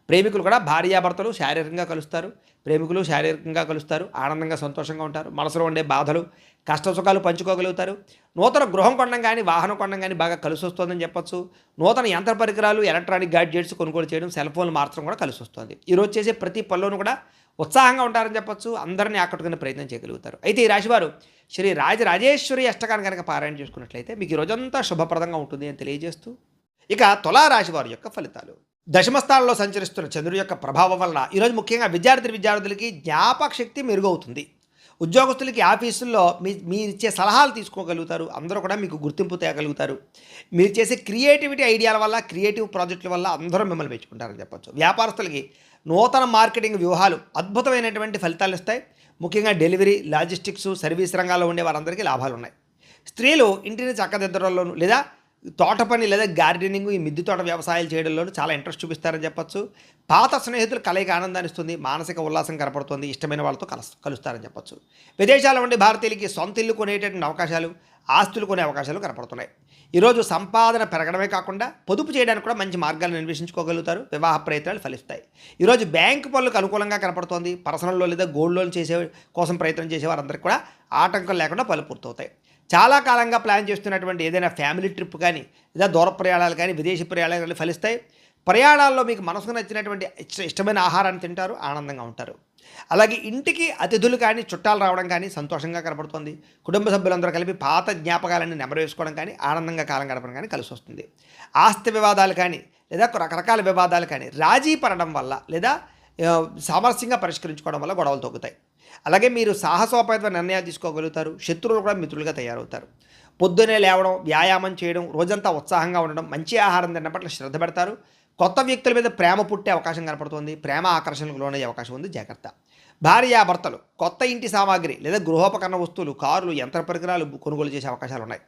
ప్రేమికులు కూడా భార్యాభర్తలు శారీరకంగా కలుస్తారు. ప్రేమికులు శారీరకంగా కలుస్తారు. ఆనందంగా సంతోషంగా ఉంటారు. మనసులో ఉండే బాధలు కష్ట సుఖాలు పంచుకోగలుగుతారు. నూతన గృహం కొనడం కానీ వాహనం కొనడం కానీ బాగా కలిసి వస్తుందని చెప్పొచ్చు. నూతన యంత్ర పరికరాలు ఎలక్ట్రానిక్ గాడ్జెట్స్ కొనుగోలు చేయడం, సెల్ ఫోన్లు మార్చడం కూడా కలిసి వస్తుంది. ఈరోజు చేసే ప్రతి పనిలోనూ కూడా ఉత్సాహంగా ఉంటారని చెప్పొచ్చు. అందరినీ ఆకట్టుకునే ప్రయత్నం చేయగలుగుతారు. అయితే ఈ రాశివారు శ్రీ రాజరాజేశ్వరి అష్టకాన్ని కనుక పారాయణ చేసుకున్నట్లయితే మీకు ఈ రోజంతా శుభప్రదంగా ఉంటుంది అని తెలియజేస్తూ, ఇక తులారాశి వారి యొక్క ఫలితాలు. దశమస్థానంలో సంచరిస్తున్న చంద్రుడి యొక్క ప్రభావం వలన ఈరోజు ముఖ్యంగా విద్యార్థులకి జ్ఞాపక శక్తి మెరుగవుతుంది. ఉద్యోగస్తులకి ఆఫీసుల్లో మీరు ఇచ్చే సలహాలు తీసుకోగలుగుతారు. అందరూ కూడా మీకు గుర్తింపు తేగలుగుతారు. మీరు చేసే క్రియేటివిటీ ఐడియాల వల్ల, క్రియేటివ్ ప్రాజెక్టుల వల్ల అందరూ మిమ్మల్ని మెచ్చుకుంటారని చెప్పొచ్చు. వ్యాపారస్తులకి నూతన మార్కెటింగ్ వ్యూహాలు అద్భుతమైనటువంటి ఫలితాలు ఇస్తాయి. ముఖ్యంగా డెలివరీ, లాజిస్టిక్స్, సర్వీస్ రంగాల్లో ఉండే వారందరికీ లాభాలు ఉన్నాయి. స్త్రీలు ఇంటిని చక్కదిద్దడంలోనూ లేదా తోట పని లేదా గార్డెనింగ్, ఈ మిద్దె తోట వ్యవసాయాలు చేయడంలోనూ చాలా ఇంట్రెస్ట్ చూపిస్తారని చెప్పొచ్చు. పాత స్నేహితులు కలయిక ఆనందాన్ని ఇస్తుంది. మానసిక ఉల్లాసం కనపడుతుంది. ఇష్టమైన వాళ్ళతో కలుస్తారని చెప్పొచ్చు. విదేశాల్లో ఉండే భారతీయులకి సొంత ఇల్లు కొనేటటువంటి అవకాశాలు, ఆస్తులు కొనే అవకాశాలు కనపడుతున్నాయి. ఈరోజు సంపాదన పెరగడమే కాకుండా పొదుపు చేయడానికి కూడా మంచి మార్గాలను అన్వేషించుకోగలుగుతారు. వివాహ ప్రయత్నాలు ఫలిస్తాయి. ఈరోజు బ్యాంకు పనులకు అనుకూలంగా కనపడుతోంది. పర్సనల్ లోన్ లేదా గోల్డ్ లోన్ చేసే కోసం ప్రయత్నం చేసే వారందరికీ కూడా ఆటంకం లేకుండా పనులు పూర్తవుతాయి. చాలా కాలంగా ప్లాన్ చేస్తున్నటువంటి ఏదైనా ఫ్యామిలీ ట్రిప్ కానీ లేదా దూర ప్రయాణాలు కానీ విదేశీ ప్రయాణాలు కానీ ఫలిస్తాయి. ప్రయాణాల్లో మీకు మనసుకు నచ్చినటువంటి ఇష్టమైన ఆహారాన్ని తింటారు, ఆనందంగా ఉంటారు. అలాగే ఇంటికి అతిథులు కానీ చుట్టాలు రావడం కానీ సంతోషంగా కనపడుతుంది. కుటుంబ సభ్యులందరూ కలిపి పాత జ్ఞాపకాలన్నీ నెమరేసుకోవడం కానీ ఆనందంగా కాలం గడపడం కానీ కలిసి వస్తుంది. ఆస్తి వివాదాలు కానీ లేదా రకరకాల వివాదాలు కానీ రాజీ పడడం వల్ల లేదా సామరస్యంగా పరిష్కరించుకోవడం వల్ల గొడవలు తగ్గుతాయి. అలాగే మీరు సాహసోపేత నిర్ణయాలు తీసుకోగలుగుతారు. శత్రువులు కూడా మిత్రులుగా తయారవుతారు. పొద్దునే లేవడం, వ్యాయామం చేయడం, రోజంతా ఉత్సాహంగా ఉండడం, మంచి ఆహారం తినడం పట్ల శ్రద్ధ పెడతారు. కొత్త వ్యక్తుల మీద ప్రేమ పుట్టే అవకాశం కనపడుతుంది. ప్రేమ ఆకర్షణకు లోనయ్యే అవకాశం ఉంది, జాగ్రత్త. భార్యాభర్తలు కొత్త ఇంటి సామాగ్రి లేదా గృహోపకరణ వస్తువులు, కార్లు, యంత్ర పరికరాలు కొనుగోలు చేసే అవకాశాలు ఉన్నాయి.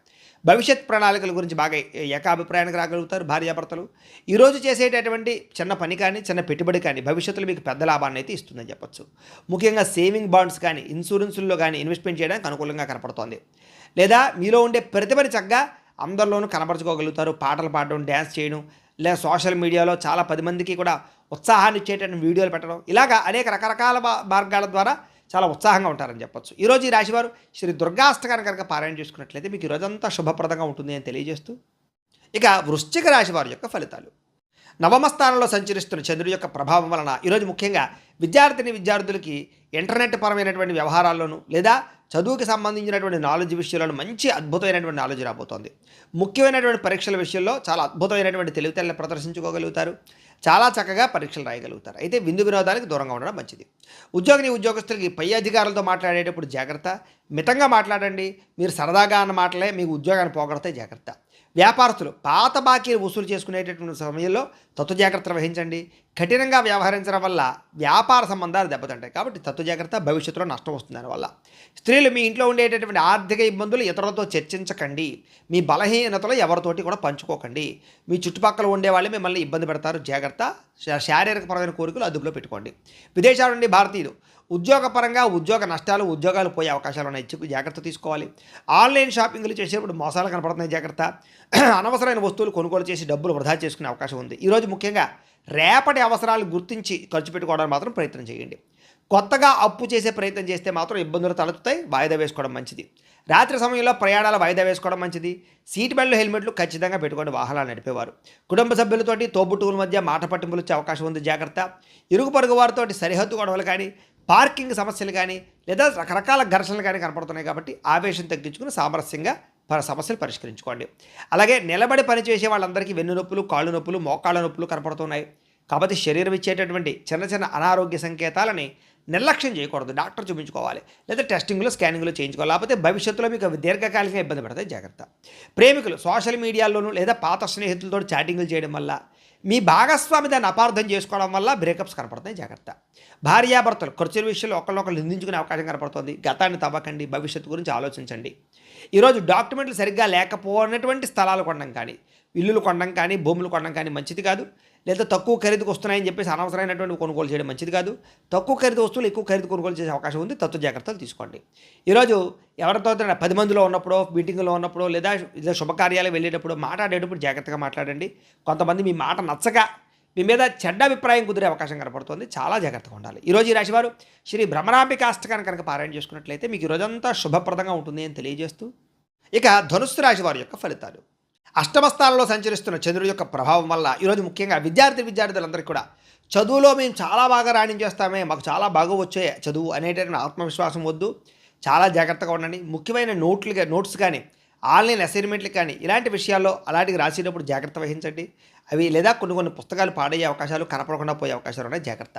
భవిష్యత్ ప్రణాళికల గురించి బాగా ఏకాభిప్రాయానికి రాగలుగుతారు భార్యాభర్తలు. ఈరోజు చేసేటటువంటి చిన్న పని కానీ చిన్న పెట్టుబడి కానీ భవిష్యత్తులో మీకు పెద్ద లాభాన్ని అయితే ఇస్తుందని చెప్పొచ్చు. ముఖ్యంగా సేవింగ్ బాండ్స్ కానీ ఇన్సూరెన్సుల్లో కానీ ఇన్వెస్ట్మెంట్ చేయడానికి అనుకూలంగా కనపడుతోంది. లేదా మీలో ఉండే ప్రతిభని చక్కగా అందరిలోనూ కనపరచుకోగలుగుతారు. పాటలు పాడడం, డ్యాన్స్ చేయడం, లేదా సోషల్ మీడియాలో చాలా 10 మందికి కూడా ఉత్సాహాన్ని ఇచ్చేటటువంటి వీడియోలు పెట్టడం, ఇలాగా అనేక రకరకాల మార్గాల ద్వారా చాలా ఉత్సాహంగా ఉంటారని చెప్పొచ్చు. ఈరోజు ఈ రాశివారు శ్రీ దుర్గాష్టకాన్ని కనుక పారాయణ చేసుకున్నట్లయితే మీకు ఈ రోజంతా శుభప్రదంగా ఉంటుంది అని తెలియజేస్తూ, ఇక వృశ్చిక రాశి వారి యొక్క ఫలితాలు. నవమ స్థానంలో సంచరిస్తున్న చంద్రుడి యొక్క ప్రభావం వలన ఈరోజు ముఖ్యంగా విద్యార్థులకి ఇంటర్నెట్ పరమైనటువంటి వ్యవహారాల్లోనూ లేదా చదువుకి సంబంధించినటువంటి నాలెడ్జ్ విషయాలను మంచి అద్భుతమైనటువంటి నాలెడ్జ్ రాబోతోంది. ముఖ్యమైనటువంటి పరీక్షల విషయంలో చాలా అద్భుతమైనటువంటి తెలివితేటలు ప్రదర్శించుకోగలుగుతారు. చాలా చక్కగా పరీక్షలు రాయగలుగుతారు. అయితే విందు వినోదానికి దూరంగా ఉండడం మంచిది. ఉద్యోగస్తులకి పై అధికారులతో మాట్లాడేటప్పుడు జాగ్రత్త. మితంగా మాట్లాడండి. మీరు సరదాగా అన్న మాటలే మీకు ఉద్యోగాన్ని పోగొడతాయి, జాగ్రత్త. వ్యాపారస్తులు పాత బాకీలు వసూలు చేసుకునేటటువంటి సమయంలో తత్వ జాగ్రత్తలు వహించండి. కఠినంగా వ్యవహరించడం వల్ల వ్యాపార సంబంధాలు దెబ్బతింటాయి. కాబట్టి తత్వ జాగ్రత్త, భవిష్యత్తులో నష్టం వస్తుంది దానివల్ల. స్త్రీలు మీ ఇంట్లో ఉండేటటువంటి ఆర్థిక ఇబ్బందులు ఇతరులతో చర్చించకండి. మీ బలహీనతలు ఎవరితోటి కూడా పంచుకోకండి. మీ చుట్టుపక్కల ఉండేవాళ్ళు మిమ్మల్ని ఇబ్బంది పెడతారు, జాగ్రత్త. శారీరకపరమైన కోరికలు అదుపులో పెట్టుకోండి. విదేశాల నుండి భారతీయులు ఉద్యోగపరంగా ఉద్యోగ నష్టాలు, ఉద్యోగాలు పోయే అవకాశాలు ఉన్నాయి, జాగ్రత్త తీసుకోవాలి. ఆన్లైన్ షాపింగ్లు చేసేటప్పుడు మోసాలు కనపడుతున్నాయి, జాగ్రత్త. అనవసరమైన వస్తువులు కొనుగోలు చేసి డబ్బులు వృధా చేసుకునే అవకాశం ఉంది. ఈరోజు ముఖ్యంగా రేపటి అవసరాలు గుర్తించి ఖర్చు పెట్టుకోవడానికి మాత్రం ప్రయత్నం చేయండి. కొత్తగా అప్పు చేసే ప్రయత్నం చేస్తే మాత్రం ఇబ్బందులు తలెత్తుతాయి. వాయిదా వేసుకోవడం మంచిది. రాత్రి సమయంలో ప్రయాణాలు వాయిదా వేసుకోవడం మంచిది. సీట్ బెల్ట్లు, హెల్మెట్లు ఖచ్చితంగా పెట్టుకోండి వాహనాలు నడిపేవారు. కుటుంబ సభ్యులతోటి తోబుట్టువుల మధ్య మాట పట్టింపులు వచ్చే అవకాశం ఉంది, జాగ్రత్త. ఇరుగు పొరుగు వారితో సరిహద్దు గొడవలు కానీ, పార్కింగ్ సమస్యలు కానీ లేదా రకరకాల ఘర్షణలు కానీ కనపడుతున్నాయి. కాబట్టి ఆవేశం తగ్గించుకుని సామరస్యంగా సమస్యలు పరిష్కరించుకోండి. అలాగే నిలబడి పనిచేసే వాళ్ళందరికీ వెన్ను నొప్పులు, కాళ్ళు నొప్పులు, మోకాళ్ళ నొప్పులు కనపడుతున్నాయి. కాబట్టి శరీరం ఇచ్చేటటువంటి చిన్న చిన్న అనారోగ్య సంకేతాలని నిర్లక్ష్యం చేయకూడదు. డాక్టర్ చూపించుకోవాలి లేదా టెస్టింగ్లు, స్కానింగ్లు చేయించుకోవాలి. లేకపోతే భవిష్యత్తులో మీకు దీర్ఘకాలికంగా ఇబ్బంది పడతాయి, జాగ్రత్త. ప్రేమికులు సోషల్ మీడియాలోనూ లేదా పాత స్నేహితులతో చాటింగ్లు చేయడం వల్ల, మీ భాగస్వామి దాన్ని అపార్థం చేసుకోవడం వల్ల బ్రేకప్స్ కనపడతాయి, జాగ్రత్త. భార్యాభర్తలు ఖర్చుల విషయంలో ఒకళ్ళొకళ్ళు నిందించుకునే అవకాశం కనపడుతుంది. గతాన్ని తవ్వకండి, భవిష్యత్తు గురించి ఆలోచించండి. ఈరోజు డాక్యుమెంట్లు సరిగ్గా లేకపోయినటువంటి స్థలాలు కొనడం కానీ, ఇల్లులు కొనడం కానీ, భూములు కొనడం కానీ మంచిది కాదు. లేదా తక్కువ ఖరీదుకు వస్తున్నాయని చెప్పేసి అనవసరమైనటువంటి కొనుగోలు చేయడం మంచిది కాదు. తక్కువ ఖరీదు వస్తువులు ఎక్కువ ఖరీదు కొనుగోలు చేసే అవకాశం ఉంది. తత్వ జాగ్రత్తలు తీసుకోండి. ఈరోజు ఎవరితో 10 మందిలో ఉన్నప్పుడో, మీటింగ్లో ఉన్నప్పుడో లేదా శుభకార్యాలు వెళ్ళేటప్పుడు మాట్లాడేటప్పుడు జాగ్రత్తగా మాట్లాడండి. కొంతమంది మీ మాట నచ్చక మీ మీద చెడ్డ అభిప్రాయం కుదిరే అవకాశం కనపడుతుంది. చాలా జాగ్రత్తగా ఉండాలి. ఈరోజు ఈ రాశివారు శ్రీ భ్రమరాంబికాష్టకాన్ని కనుక పారాయణ చేసుకున్నట్లయితే మీకు ఈ రోజంతా శుభప్రదంగా ఉంటుంది అని తెలియజేస్తూ, ఇక ధనుస్సు రాశి వారి యొక్క ఫలితాలు. అష్టమ స్థానంలో సంచరిస్తున్న చంద్రుడి యొక్క ప్రభావం వల్ల ఈరోజు ముఖ్యంగా విద్యార్థులందరికీ కూడా చదువులో మేము చాలా బాగా రాణించేస్తామే, మాకు చాలా బాగా వచ్చే చదువు అనేటటువంటి ఆత్మవిశ్వాసం వద్దు. చాలా జాగ్రత్తగా ఉండండి. ముఖ్యమైన నోట్స్ కానీ, ఆన్లైన్ అసైన్మెంట్లు కానీ ఇలాంటి విషయాల్లో అలాంటివి రాసేటప్పుడు జాగ్రత్త వహించండి. అవి లేదా కొన్ని పుస్తకాలు పాడయ్యే అవకాశాలు, కనపడకుండా పోయే అవకాశాలు ఉన్నాయి. జాగ్రత్త.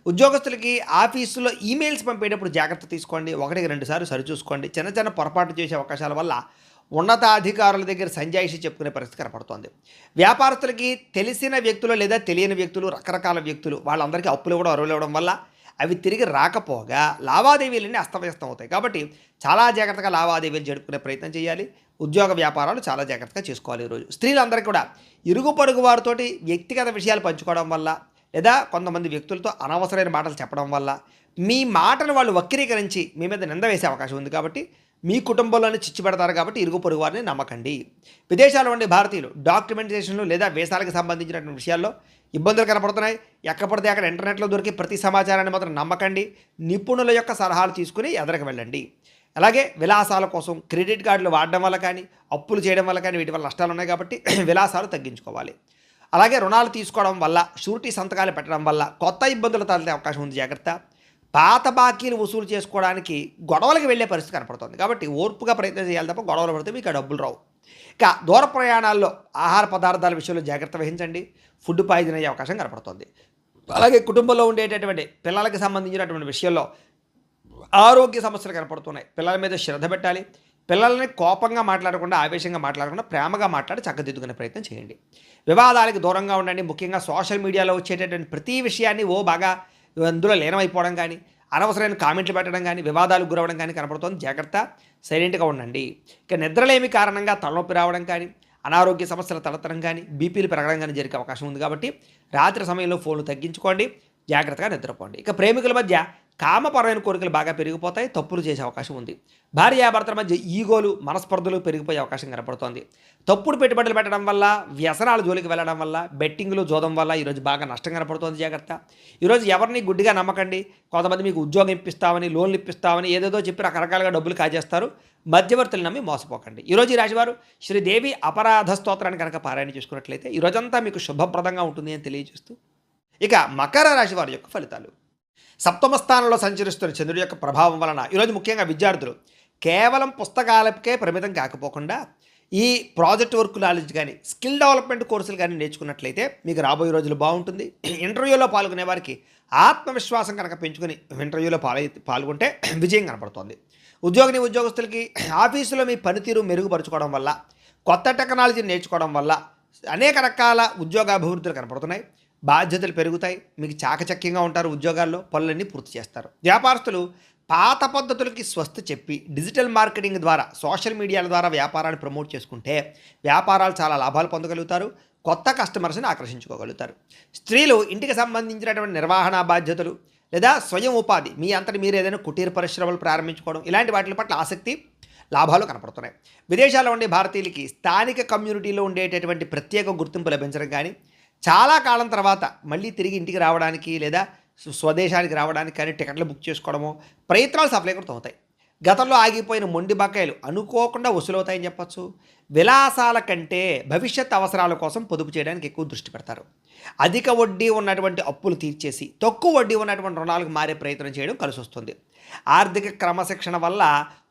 ఉద్యోగస్తులకి ఆఫీసులో ఈమెయిల్స్ పంపేటప్పుడు జాగ్రత్త తీసుకోండి. 1-2 సార్లు సరిచూసుకోండి. చిన్న పొరపాటు చేసే అవకాశాల వల్ల ఉన్నతాధికారుల దగ్గర సంజాయిషి చెప్పుకునే పరిస్థితి కనపడుతోంది. వ్యాపారస్తులకి తెలిసిన వ్యక్తులు లేదా తెలియని వ్యక్తులు, రకరకాల వ్యక్తులు వాళ్ళందరికీ అప్పులు ఇవ్వడం, అరువులు ఇవ్వడం వల్ల అవి తిరిగి రాకపోగా లావాదేవీలన్నీ అస్తవ్యస్తం అవుతాయి. కాబట్టి చాలా జాగ్రత్తగా లావాదేవీలు జరుపుకునే ప్రయత్నం చేయాలి. ఉద్యోగ వ్యాపారాలు చాలా జాగ్రత్తగా చేసుకోవాలి. ఈరోజు స్త్రీలందరికీ కూడా ఇరుగు పొరుగు వారితోటి వ్యక్తిగత విషయాలు పంచుకోవడం వల్ల లేదా కొంతమంది వ్యక్తులతో అనవసరమైన మాటలు చెప్పడం వల్ల మీ మాటను వాళ్ళు వక్రీకరించి మీ మీద నింద వేసే అవకాశం ఉంది. కాబట్టి మీ కుటుంబంలోనే చిచ్చు పెడతారు. కాబట్టి ఇరుగు పొరుగు వారిని నమ్మకండి. విదేశాల్లో ఉండే భారతీయులు డాక్యుమెంటేషన్లు లేదా వీసాలకు సంబంధించినటువంటి విషయాల్లో ఇబ్బందులు కనపడుతున్నాయి. ఎక్కడ పడితే అక్కడ ఇంటర్నెట్లో దొరికే ప్రతి సమాచారాన్ని మాత్రం నమ్మకండి. నిపుణుల యొక్క సలహాలు తీసుకుని ఎదరికి వెళ్ళండి. అలాగే విలాసాల కోసం క్రెడిట్ కార్డులు వాడడం వల్ల కానీ, అప్పులు చేయడం వల్ల కానీ వీటి వల్ల నష్టాలు ఉన్నాయి. కాబట్టి విలాసాలు తగ్గించుకోవాలి. అలాగే రుణాలు తీసుకోవడం వల్ల, షూరిటీ సంతకాలు పెట్టడం వల్ల కొత్త ఇబ్బందులు తలెత్తే అవకాశం ఉంది. జాగ్రత్త. పాత బాకీలు వసూలు చేసుకోవడానికి గొడవలకు వెళ్ళే పరిస్థితి కనపడుతుంది. కాబట్టి ఓర్పుగా ప్రయత్నం చేయాలి తప్ప గొడవలు పడితే మీకు డబ్బులు రావు. ఇక దూర ప్రయాణాల్లో ఆహార పదార్థాల విషయంలో జాగ్రత్త వహించండి. ఫుడ్ పాయిజన్ అయ్యే అవకాశం కనపడుతుంది. అలాగే కుటుంబంలో ఉండేటటువంటి పిల్లలకు సంబంధించినటువంటి విషయంలో ఆరోగ్య సమస్యలు కనపడుతున్నాయి. పిల్లల మీద శ్రద్ధ పెట్టాలి. పిల్లల్ని కోపంగా మాట్లాడకుండా, ఆవేశంగా మాట్లాడకుండా ప్రేమగా మాట్లాడి చక్కదిద్దుకునే ప్రయత్నం చేయండి. వివాదాలకు దూరంగా ఉండండి. ముఖ్యంగా సోషల్ మీడియాలో వచ్చేటటువంటి ప్రతి విషయాన్ని బాగా అందులో లీనమైపోవడం కానీ, అనవసరమైన కామెంట్లు పెట్టడం కానీ, వివాదాలకు గురవడం కానీ కనపడుతుంది. జాగ్రత్త. సైలెంట్గా ఉండండి. ఇక నిద్రలేమి కారణంగా తలనొప్పి రావడం కానీ, అనారోగ్య సమస్యలు తలెత్తడం కానీ, బీపీలు పెరగడం కానీ జరిగే అవకాశం ఉంది. కాబట్టి రాత్రి సమయంలో ఫోన్లు తగ్గించుకోండి. జాగ్రత్తగా నిద్రపోండి. ఇక ప్రేమికుల మధ్య కామపరమైన కోరికలు బాగా పెరిగిపోతాయి. తప్పులు చేసే అవకాశం ఉంది. భార్యాభర్తల మధ్య ఈగోలు, మనస్పర్ధలు పెరిగిపోయే అవకాశం కనపడుతోంది. తప్పుడు పెట్టుబడులు పెట్టడం వల్ల, వ్యసనాల జోలికి వెళ్ళడం వల్ల, బెట్టింగ్లు, జోదం వల్ల ఈరోజు బాగా నష్టం కనపడుతోంది. జాగ్రత్త. ఈరోజు ఎవరిని గుడ్డిగా నమ్మకండి. కొంతమంది మీకు ఉద్యోగం ఇప్పిస్తామని, లోన్లు ఇప్పిస్తామని ఏదేదో చెప్పి రకరకాలుగా డబ్బులు కాజేస్తారు. మధ్యవర్తులు నమ్మి మోసపోకండి. ఈరోజు ఈ రాశివారు శ్రీదేవి అపరాధ స్తోత్రాన్ని కనుక పారాయణ చేసుకున్నట్లయితే ఈరోజంతా మీకు శుభప్రదంగా ఉంటుంది అని తెలియజేస్తూ, ఇక మకర రాశి వారి యొక్క ఫలితాలు. సప్తమ స్థానంలో సంచరిస్తున్న చంద్రుడి యొక్క ప్రభావం వలన ఈరోజు ముఖ్యంగా విద్యార్థులు కేవలం పుస్తకాలకే పరిమితం కాకపోకుండా ఈ ప్రాజెక్ట్ వర్క్ నాలెడ్జ్ కానీ, స్కిల్ డెవలప్మెంట్ కోర్సులు కానీ నేర్చుకున్నట్లయితే మీకు రాబోయే రోజులు బాగుంటుంది. ఇంటర్వ్యూలో పాల్గొనే వారికి ఆత్మవిశ్వాసం కనుక పెంచుకొని ఇంటర్వ్యూలో పాల్గొంటే విజయం కనపడుతుంది. ఉద్యోగస్తులకి ఆఫీసులో మీ పనితీరు మెరుగుపరుచుకోవడం వల్ల, కొత్త టెక్నాలజీని నేర్చుకోవడం వల్ల అనేక రకాల ఉద్యోగ అభివృద్ధులు కనపడుతున్నాయి. బాధ్యతలు పెరుగుతాయి. మీకు చాకచక్యంగా ఉంటారు. ఉద్యోగాల్లో పనులన్నీ పూర్తి చేస్తారు. వ్యాపారస్తులు పాత పద్ధతులకి స్వస్తి చెప్పి డిజిటల్ మార్కెటింగ్ ద్వారా, సోషల్ మీడియాల ద్వారా వ్యాపారాన్ని ప్రమోట్ చేసుకుంటే వ్యాపారాలు చాలా లాభాలు పొందగలుగుతారు. కొత్త కస్టమర్స్ని ఆకర్షించుకోగలుగుతారు. స్త్రీలు ఇంటికి సంబంధించినటువంటి నిర్వహణ బాధ్యతలు లేదా స్వయం ఉపాధి, మీ అంతటి మీరు ఏదైనా కుటీర పరిశ్రమలు ప్రారంభించుకోవడం, ఇలాంటి వాటి పట్ల ఆసక్తి, లాభాలు కనపడుతున్నాయి. విదేశాల్లో ఉండే భారతీయులకి స్థానిక కమ్యూనిటీలో ఉండేటటువంటి ప్రత్యేక గుర్తింపు లభించడం కానీ, చాలా కాలం తర్వాత మళ్ళీ తిరిగి ఇంటికి రావడానికి లేదా స్వదేశానికి రావడానికి కానీ టికెట్లు బుక్ చేసుకోవడమో ప్రయత్నాలు సఫలీకృతం అవుతాయి. గతంలో ఆగిపోయిన మొండి బకాయిలు అనుకోకుండా వసూలవుతాయని చెప్పచ్చు. విలాసాల కంటే భవిష్యత్ అవసరాల కోసం పొదుపు చేయడానికి ఎక్కువ దృష్టి పెడతారు. అధిక వడ్డీ ఉన్నటువంటి అప్పులు తీర్చేసి తక్కువ వడ్డీ ఉన్నటువంటి రుణాలకు మారే ప్రయత్నం చేయడం కలిసి వస్తుంది. ఆర్థిక క్రమశిక్షణ వల్ల